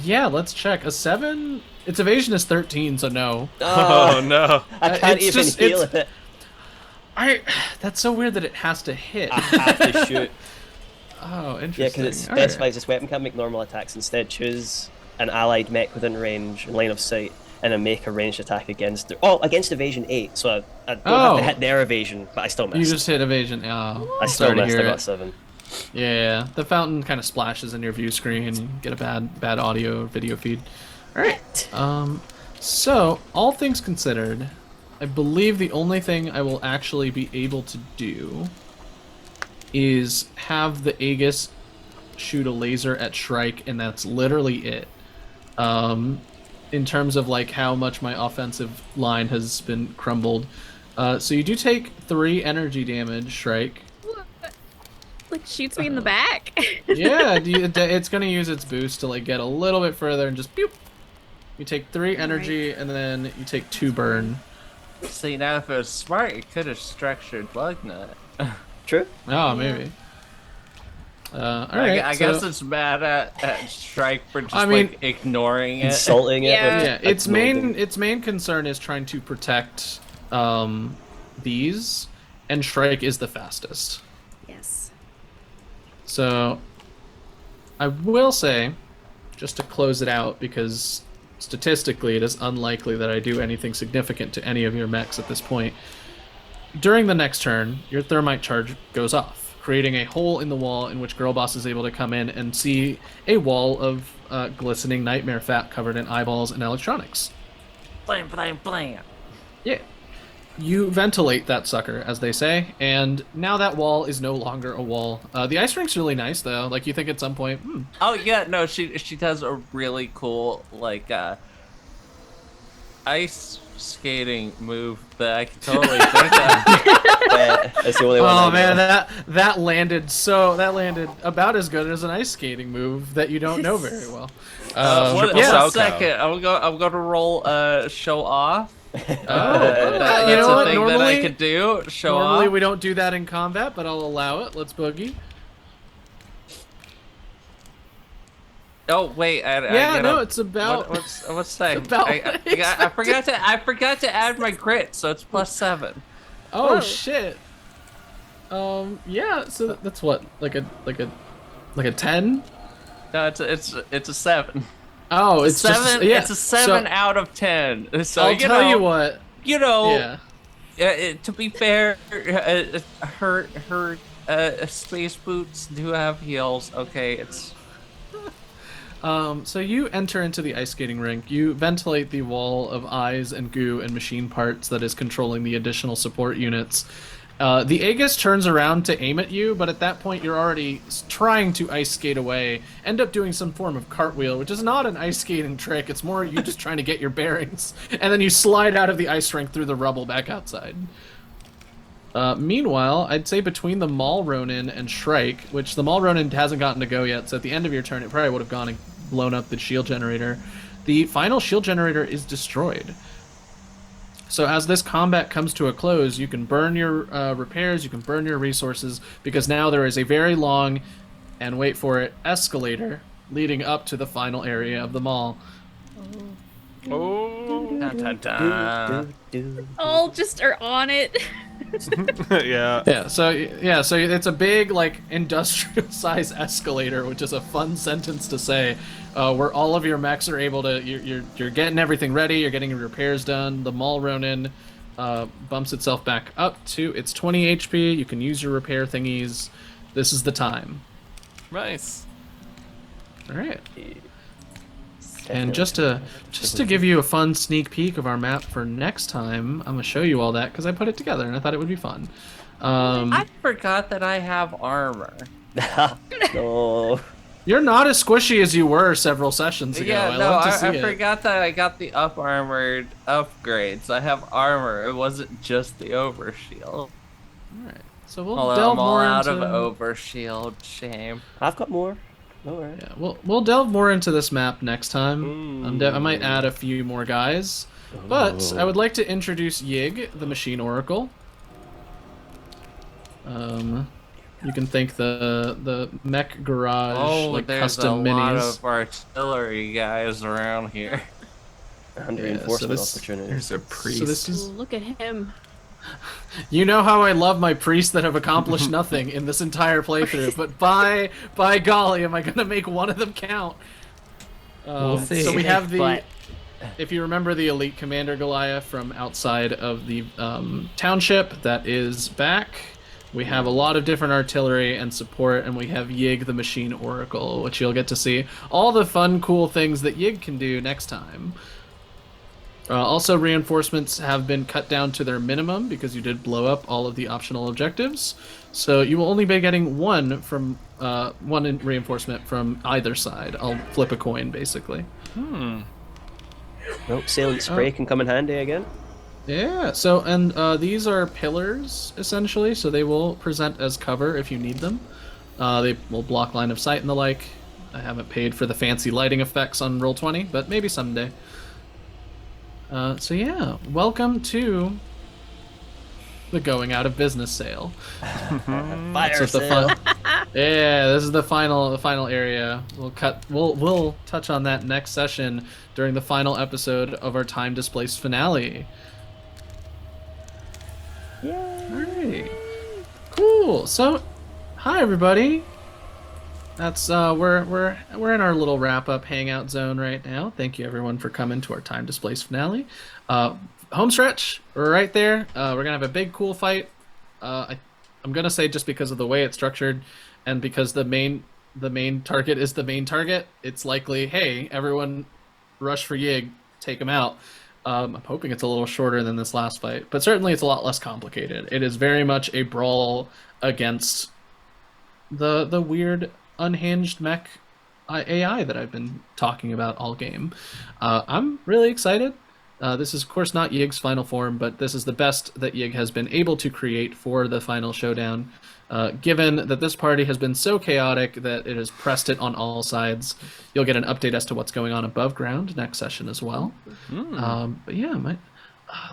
Yeah, let's check. A 7. Its evasion is 13, so no. Oh no. I can't it's even just- heal it's- it. That's so weird that it has to hit. I have to shoot. Oh, interesting. Yeah, because it Alright. specifies this weapon can make normal attacks. Instead, choose an allied mech within range, in line of sight, and then make a ranged attack against against evasion 8. So I don't have Oh. to hit their evasion, but I still missed. You just hit evasion. Oh, I still sorry to missed. I hear got it. 7. Yeah, the fountain kind of splashes in your view screen, and you get a bad audio or video feed. All right. So all things considered, I believe the only thing I will actually be able to do is have the Aegis shoot a laser at Shrike, and that's literally it. In terms of like how much my offensive line has been crumbled. So you do take 3 energy damage, Shrike. Like shoots me in the back. Yeah, it's gonna use its boost to like get a little bit further and just boop. You take 3 energy and then you take 2 burn. See, now if it was smart, it could have structured Lugnut. True. Oh, maybe. All right. I guess it's mad at Strike for just I mean, like ignoring it. Insulting it. Yeah. With yeah. Its ignoring- main concern is trying to protect these, and Shrike is the fastest. Yes. So I will say, just to close it out, because statistically it is unlikely that I do anything significant to any of your mechs at this point. During the next turn, your thermite charge goes off, creating a hole in the wall in which Girl Boss is able to come in and see a wall of glistening nightmare fat covered in eyeballs and electronics. Blam, blam, blam. Yeah. You ventilate that sucker, as they say, and now that wall is no longer a wall. The ice rink's really nice, though. Like, you think at some point, Oh yeah, no, she does a really cool like ice skating move that I can totally think of. Yeah, that's the only one. oh I man, know. that landed about as good as an ice skating move that you don't know very well. One yeah. second, I'm gonna roll show off. Oh, That's you know a what? thing that I Normally, could do. Show normally off. we don't do that in combat, but I'll allow it. Let's boogie. Oh wait, I Yeah, gotta, no, it's about. what's that? about I forgot to add my grit, so it's +7. Oh Whoa. shit. Yeah. So that's what, like a 10. No, it's a 7. Oh, it's Seven. just yeah. It's a 7 So, out of 10. So I'll tell you what. You know. Yeah. To be fair, her space boots do have heels. Okay, it's. So you enter into the ice skating rink. You ventilate the wall of eyes and goo and machine parts that is controlling the additional support units. The Aegis turns around to aim at you, but at that point you're already trying to ice skate away. End up doing some form of cartwheel, which is not an ice skating trick. It's more you just trying to get your bearings, and then you slide out of the ice rink through the rubble back outside. Meanwhile, I'd say between the Maul Ronin and Shrike, which the Maul Ronin hasn't gotten to go yet, so at the end of your turn it probably would have gone and blown up the shield generator. The final shield generator is destroyed. So as this combat comes to a close, you can burn your repairs, you can burn your resources, because now there is a very long, and wait for it, escalator leading up to the final area of the mall. Oh. Dun, dun, dun. All just are on it. Yeah. So it's a big, like, industrial size escalator, which is a fun sentence to say, where all of your mechs are able to, you're getting everything ready, you're getting your repairs done. The Maul Ronin bumps itself back up to its 20 HP. You can use your repair thingies. This is the time. Nice. All right. And just to give you a fun sneak peek of our map for next time, I'm gonna show you all that because I put it together and I thought it would be fun. I forgot that I have armor. No. You're not as squishy as you were several sessions ago. Yeah, I no, love to see I it. forgot that I got the up armored upgrades. I have armor. It wasn't just the overshield. All right. So we'll Although delve I'm all more out into of overshield. Shame. I've got more. Don't worry. Yeah, we'll delve more into this map next time. I might add a few more guys, but I would like to introduce Yig, the Machine Oracle. You can thank the mech garage, like there's custom a lot minis. of artillery guys around here. And Yeah, reinforcement so this- opportunities. There's a priest. So this is, Look at him. you know how I love my priests that have accomplished nothing in this entire playthrough, but by golly, am I gonna make one of them count? We'll see. So we have the. But- If you remember the Elite Commander Goliath from outside of the township, that is back. We have a lot of different artillery and support, and we have Yig the Machine Oracle, which you'll get to see all the fun, cool things that Yig can do next time. Also, reinforcements have been cut down to their minimum because you did blow up all of the optional objectives. So you will only be getting one reinforcement from either side. I'll flip a coin, basically. Nope, Salient Spray can come in handy again. Yeah, so, and these are pillars, essentially, so they will present as cover if you need them. They will block line of sight and the like. I haven't paid for the fancy lighting effects on Roll20, but maybe someday. So yeah, welcome to the going out of business sale. Fire This is the sale. Yeah, this is the final area. We'll touch on that next session during the final episode of our time displaced finale. Alright. Cool. So, hi everybody. That's we're in our little wrap up hangout zone right now. Thank you everyone for coming to our time displaced finale. Home stretch. We're right there. We're gonna have a big cool fight. I'm gonna say just because of the way it's structured, and because the main target is the main target. It's likely, hey, everyone, rush for Yig, take him out. I'm hoping it's a little shorter than this last fight, but certainly it's a lot less complicated. It is very much a brawl against the weird unhinged mech AI that I've been talking about all game. I'm really excited. This is, of course, not Yig's final form, but this is the best that Yig has been able to create for the final showdown, given that this party has been so chaotic that it has pressed it on all sides. You'll get an update as to what's going on above ground next session as well. But yeah,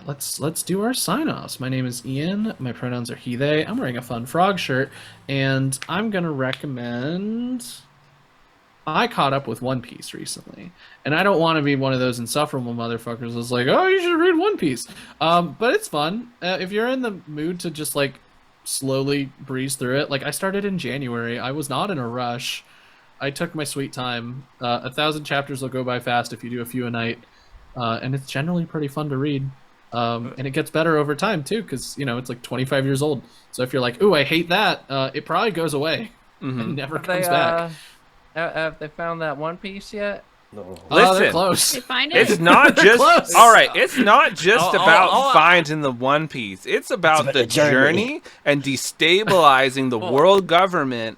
let's do our sign-offs. My name is Ian. My pronouns are he, they. I'm wearing a fun frog shirt, and I'm going to recommend... I caught up with One Piece recently, and I don't want to be one of those insufferable motherfuckers that's like, oh, you should read One Piece. But it's fun. If you're in the mood to just, like, slowly breeze through it, like, I started in January. I was not in a rush. I took my sweet time. 1,000 chapters will go by fast if you do a few a night, and it's generally pretty fun to read. And it gets better over time, too, because, you know, it's like 25 years old. So if you're like, ooh, I hate that, it probably goes away and never comes back. Have they found that One Piece yet? No. Oh, they're Listen, close. They find it. it's not They're just close. all right. It's not just Oh, about oh, oh, finding the One Piece. It's about about the the journey. journey and destabilizing the world government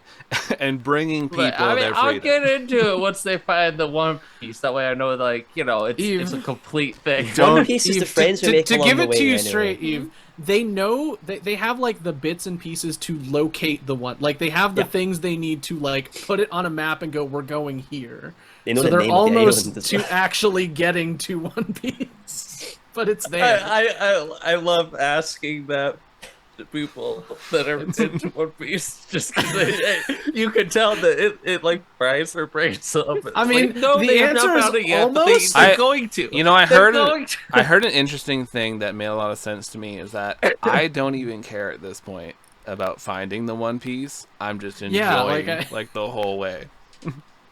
and bringing But people I mean, their I'll freedom. get into it once they find the One Piece. That way, I know, like, you know, it's Eve. a complete thing. Don't- One Piece is the friends we make to along give the it way. to you anyway. straight, Eve, they know they have like the bits and pieces to locate the one. Like they have the Yeah. things they need to like put it on a map and go, we're going here. They know So the they're name of the almost island as to well. actually getting to One Piece, but it's there. I love asking that to people that are into One Piece just because you can tell that it like fries their brains up. It's I mean, like, no, the they have not answer is found it yet, but almost- they're going to. You know, I They're heard going to. I heard an interesting thing that made a lot of sense to me is that I don't even care at this point about finding the One Piece. I'm just enjoying Yeah, like like the whole way.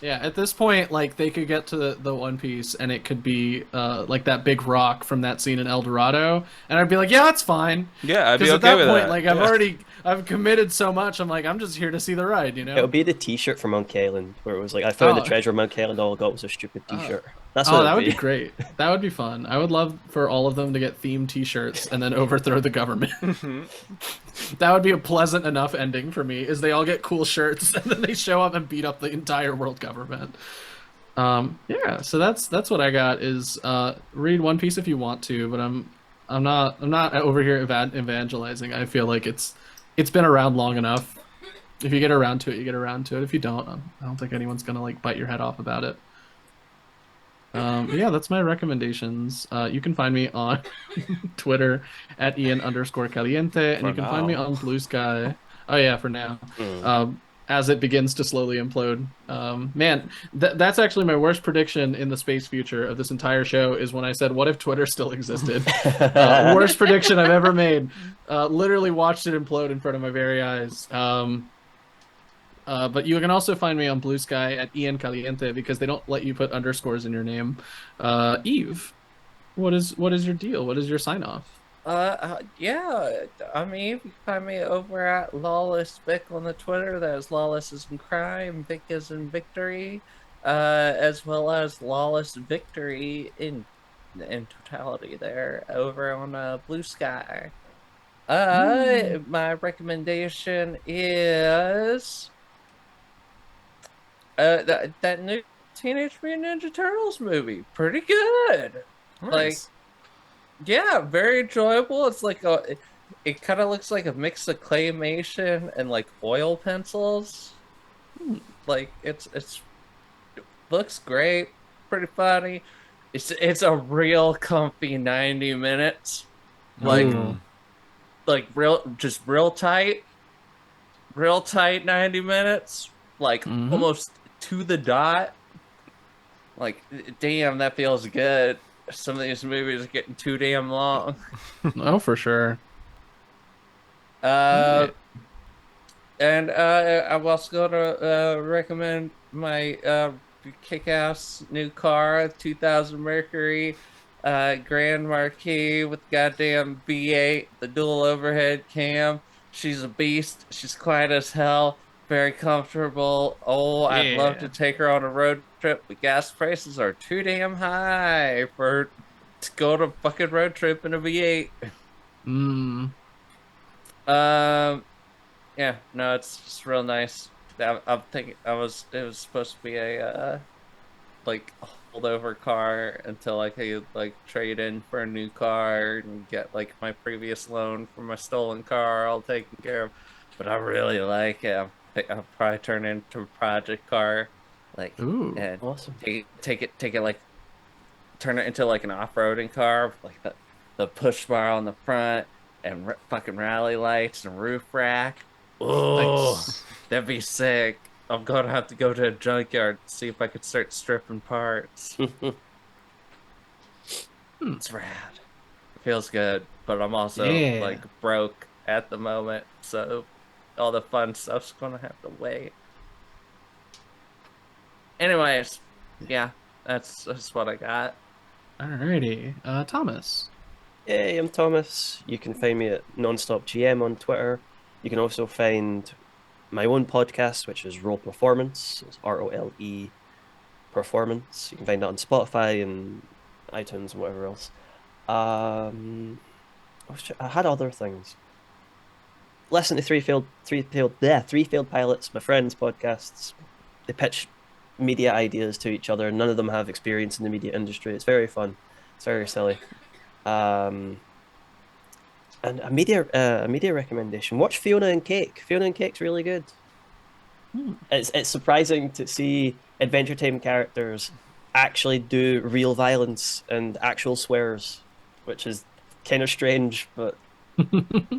Yeah, at this point, like they could get to the One Piece, and it could be like that big rock from that scene in El Dorado, and I'd be like, yeah, that's fine. Yeah, I'd be Because okay at that with point, that. like Yeah. I've committed so much. I'm like, I'm just here to see the ride, you know. It'll be the T-shirt from Monkey Island, where it was like, I found the Oh. treasure of Monkey Island, all I got was a stupid T-shirt. That's Oh, what that it'll would be great. That would be fun. I would love for all of them to get themed T-shirts and then overthrow the government. That would be a pleasant enough ending for me. Is they all get cool shirts and then they show up and beat up the entire world government. Yeah. So that's what I got. Is read One Piece if you want to, but I'm not over here evangelizing. I feel like it's been around long enough. If you get around to it, you get around to it. If you don't, I don't think anyone's gonna like bite your head off about it. Yeah, that's my recommendations. You can find me on Twitter at Ian_Caliente, and For you can find me now. on Blue Sky. Oh yeah, for now. be. As it begins to slowly implode. Man, that's actually my worst prediction in the space future of this entire show is when I said, what if Twitter still existed? Worst prediction I've ever made. Literally watched it implode in front of my very eyes. But you can also find me on Blue Sky at Ian Caliente because they don't let you put underscores in your name. Eve, what is your deal? What is your sign off? Yeah. I mean, you can find me over at Lawless Vic on the Twitter. That is Lawless is in crime, Vic is in victory, as well as Lawless Victory in totality there over on Blue Sky. My recommendation is that new Teenage Mutant Ninja Turtles movie. Pretty good. Like, yeah, very enjoyable. It's like it kind of looks like a mix of claymation and like oil pencils. Like it looks great, pretty funny. It's a real comfy 90 minutes. Like real tight 90 minutes, like almost to the dot. Like, damn, that feels good. Some of these movies are getting too damn long. Oh, for sure. And I'm also gonna recommend my kick-ass new car, 2000 Mercury Grand Marquis with goddamn V8, the dual overhead cam. She's a beast. She's quiet as hell. Very comfortable. Oh, I'd love to take her on a road trip, but gas prices are too damn high to go to a fucking road trip in a V8. Yeah, no, it's just real nice. I'm thinking it was supposed to be a like holdover car until I could like trade in for a new car and get like my previous loan for my stolen car all taken care of. But I really like it. I'll probably turn it into a project car, like, Ooh, and awesome. take it like turn it into like an off-roading car with like the push bar on the front and fucking rally lights and roof rack. Oh, nice. that'd be sick. I'm gonna have to go to a junkyard to see if I could start stripping parts. It's rad. It feels good, but I'm also Yeah. like broke at the moment, so all the fun stuff's gonna have to wait. Anyways, yeah, that's what I got. Alrighty. Thomas. Hey, I'm Thomas. You can find me at NonstopGM on Twitter. You can also find my own podcast, which is Role Performance. It's ROLE performance. You can find it on Spotify and iTunes and whatever else. I had other things. Listen to three failed pilots, my friends' podcasts. They pitch media ideas to each other. None of them have experience in the media industry. It's very fun. It's very silly. Um, and a media recommendation. Watch Fiona and Cake. Fiona and Cake's really good. Hmm. It's surprising to see Adventure Time characters actually do real violence and actual swears, which is kind of strange, but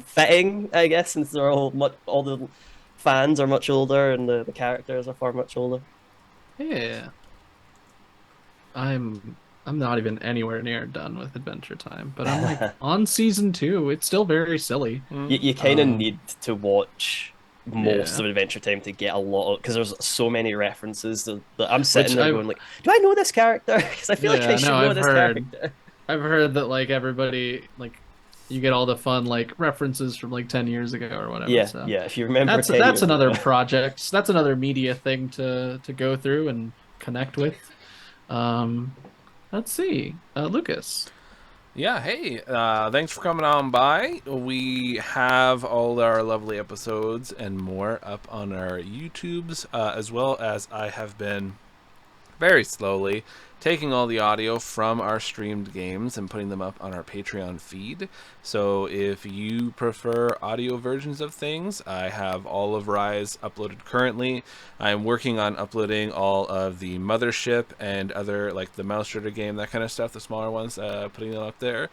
fitting, I guess, since they're all the fans are much older and the characters are far much older. Yeah. I'm not even anywhere near done with Adventure Time, but I'm like on season 2. It's still very silly. You kind of need to watch most Yeah. of Adventure Time to get a lot of, because there's so many references that I'm Which sitting there I've going like, do I know this character? Because I feel like I Yeah, should no, know this character. I've heard that like everybody like you get all the fun like references from like 10 years ago or whatever. Yeah, So yeah. If you remember that's 10 that's years another ago. project. That's another media thing to go through and connect with. Um, let's see. Lucas. Yeah, hey, thanks for coming on by. We have all our lovely episodes and more up on our YouTubes, as well as I have been very slowly taking all the audio from our streamed games and putting them up on our Patreon feed. So if you prefer audio versions of things, I have all of Rise uploaded currently. I'm working on uploading all of the Mothership and other, like the Mouse Shredder game, that kind of stuff, the smaller ones, putting them up there.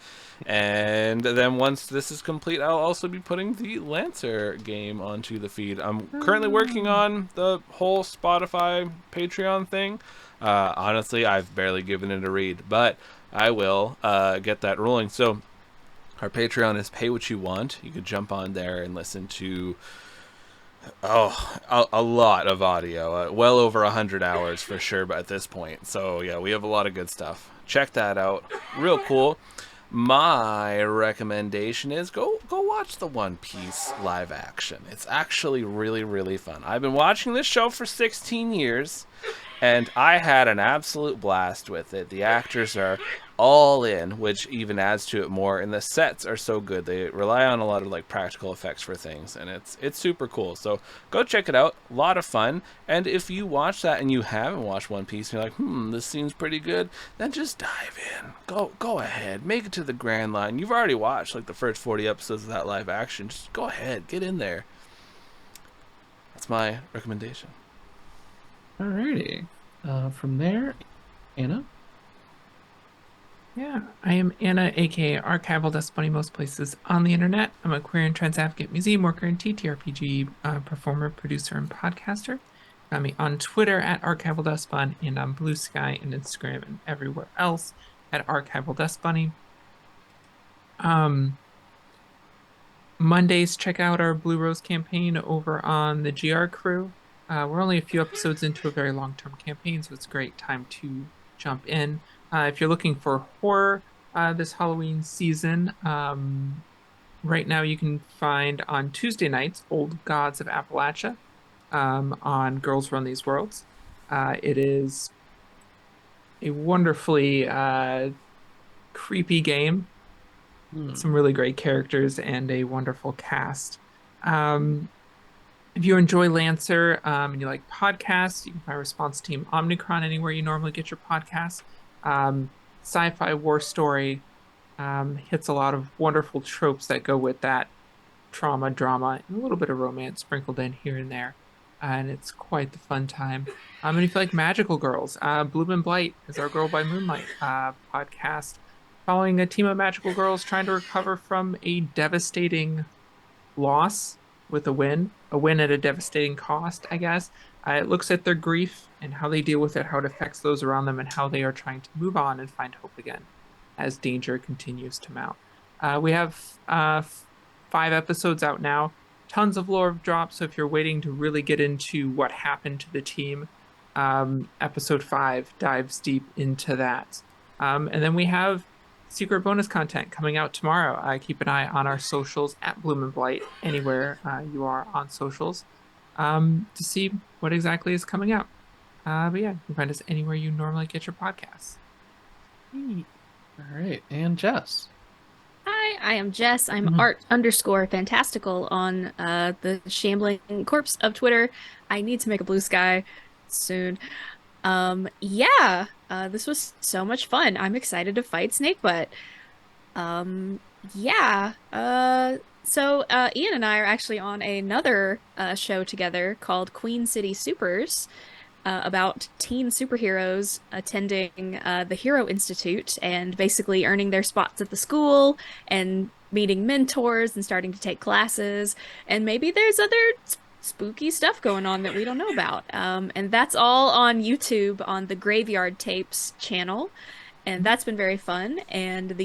And then once this is complete, I'll also be putting the Lancer game onto the feed. I'm currently working on the whole Spotify Patreon thing. Honestly, I've barely given it a read, but I will get that rolling. So our Patreon is pay what you want. You could jump on there and listen to a lot of audio, well over 100 hours for sure. But at this point, so yeah, we have a lot of good stuff. Check that out. Real cool. My recommendation is go watch the One Piece live action. It's actually really, really fun. I've been watching this show for 16 years, and I had an absolute blast with it. The actors are all in, which even adds to it more, and the sets are so good. They rely on a lot of like practical effects for things, and it's super cool. So go check it out. A lot of fun. And if you watch that and you haven't watched One Piece and you're like, this seems pretty good, then just dive in. Go ahead. Make it to the grand line. You've already watched like the first 40 episodes of that live action. Just go ahead. Get in there. That's my recommendation. Alrighty. From there, Anna. Yeah, I am Anna, aka Archival Dust Bunny, most places on the internet. I'm a queer and trans advocate, museum worker, and TTRPG performer, producer, and podcaster. Find me on Twitter at Archival Dust Bunny and on Blue Sky and Instagram and everywhere else at Archival Dust Bunny. Mondays, check out our Blue Rose campaign over on the GR crew. We're only a few episodes into a very long-term campaign, so it's a great time to jump in. If you're looking for horror this Halloween season, right now you can find on Tuesday nights Old Gods of Appalachia on Girls Run These Worlds. It is a wonderfully creepy game. Some really great characters and a wonderful cast. If you enjoy Lancer and you like podcasts, you can find Response Team Omnicron anywhere you normally get your podcasts. Sci-fi war story hits a lot of wonderful tropes that go with that trauma, drama, and a little bit of romance sprinkled in here and there. And it's quite the fun time. And if you like magical girls, Bloom and Blight is our Girl by Moonlight podcast, following a team of magical girls trying to recover from a devastating loss with a win at a devastating cost, I guess. It looks at their grief and how they deal with it, how it affects those around them, and how they are trying to move on and find hope again as danger continues to mount. We have 5 episodes out now. Tons of lore drops, so if you're waiting to really get into what happened to the team, episode 5 dives deep into that. And then we have secret bonus content coming out tomorrow. Keep an eye on our socials at Bloom and Blight, anywhere you are on socials, to see what exactly is coming out. But yeah, you can find us anywhere you normally get your podcasts. All right, and Jess. Hi, I am Jess. I'm Mhm. art_fantastical on the shambling corpse of Twitter. I need to make a blue sky soon. Yeah, this was so much fun. I'm excited to fight Snakebutt. Yeah. So Ian and I are actually on another show together called Queen City Supers, about teen superheroes attending the Hero Institute and basically earning their spots at the school and meeting mentors and starting to take classes. And maybe there's other spooky stuff going on that we don't know about. And that's all on YouTube on the Graveyard Tapes channel. And that's been very fun. And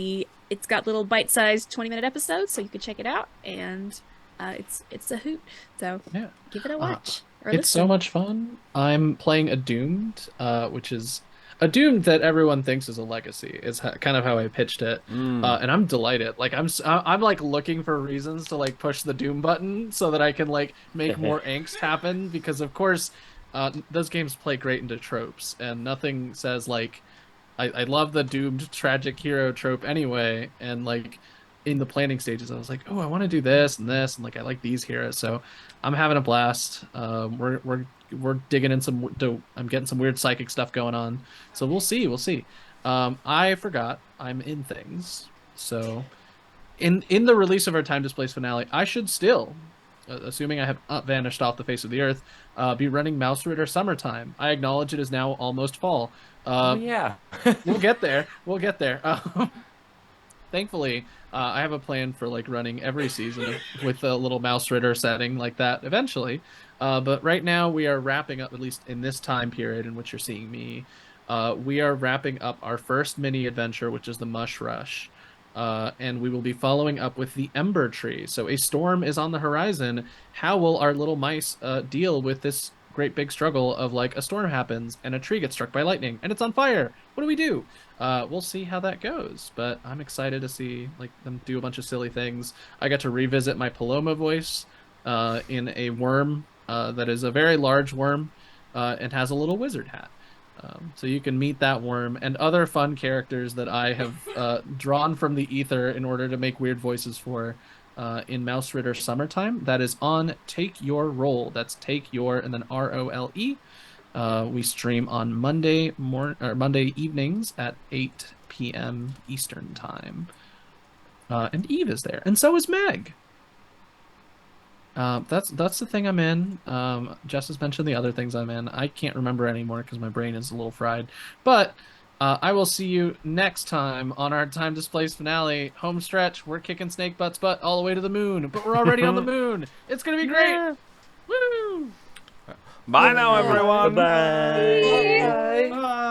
it's got little bite-sized 20-minute episodes, so you can check it out. And it's a hoot. So Yeah. give it a Uh, watch or it's so listen. much fun. I'm playing a Doomed, which is a Doomed that everyone thinks is a legacy. Is kind of how I pitched it, and I'm delighted. Like I'm like looking for reasons to like push the Doom button so that I can like make more angst happen because of course, those games play great into tropes, and nothing says like I love the doomed tragic hero trope anyway, and like in the planning stages, I was like, oh, I want to do this and this, and like I like these heroes, so I'm having a blast. We're digging in I'm getting some weird psychic stuff going on, so we'll see. I forgot I'm in things, so in the release of our time displaced finale, I should still, assuming I have vanished off the face of the earth, be running Mouse Ritter Summertime. I acknowledge it is now almost fall. Oh Uh, yeah. we'll get there. We'll get there. Thankfully, I have a plan for like running every season with a little Mouse Ritter setting like that eventually. But right now, we are wrapping up, at least in this time period in which you're seeing me. We are wrapping up our first mini adventure, which is the Mush Rush. And we will be following up with the Ember Tree. So a storm is on the horizon. How will our little mice deal with this great big struggle of like a storm happens and a tree gets struck by lightning and it's on fire? What do we do? We'll see how that goes, but I'm excited to see like them do a bunch of silly things. I got to revisit my Paloma voice in a worm that is a very large worm and has a little wizard hat. So you can meet that worm and other fun characters that I have drawn from the ether in order to make weird voices for in Mouse Ritter Summertime. That is on Take Your Roll. That's Take Your and then ROLE. We stream on Monday evenings at 8 p.m. Eastern time. And Eve is there, and so is Meg. That's the thing I'm in. Jess has mentioned the other things I'm in. I can't remember anymore because my brain is a little fried. But I will see you next time on our Time Displaced finale. Home stretch. We're kicking Snakebutt's butt all the way to the moon, but we're already on the moon. It's gonna be great. Yeah. Woo! Bye now, Bye everyone. bye. Bye.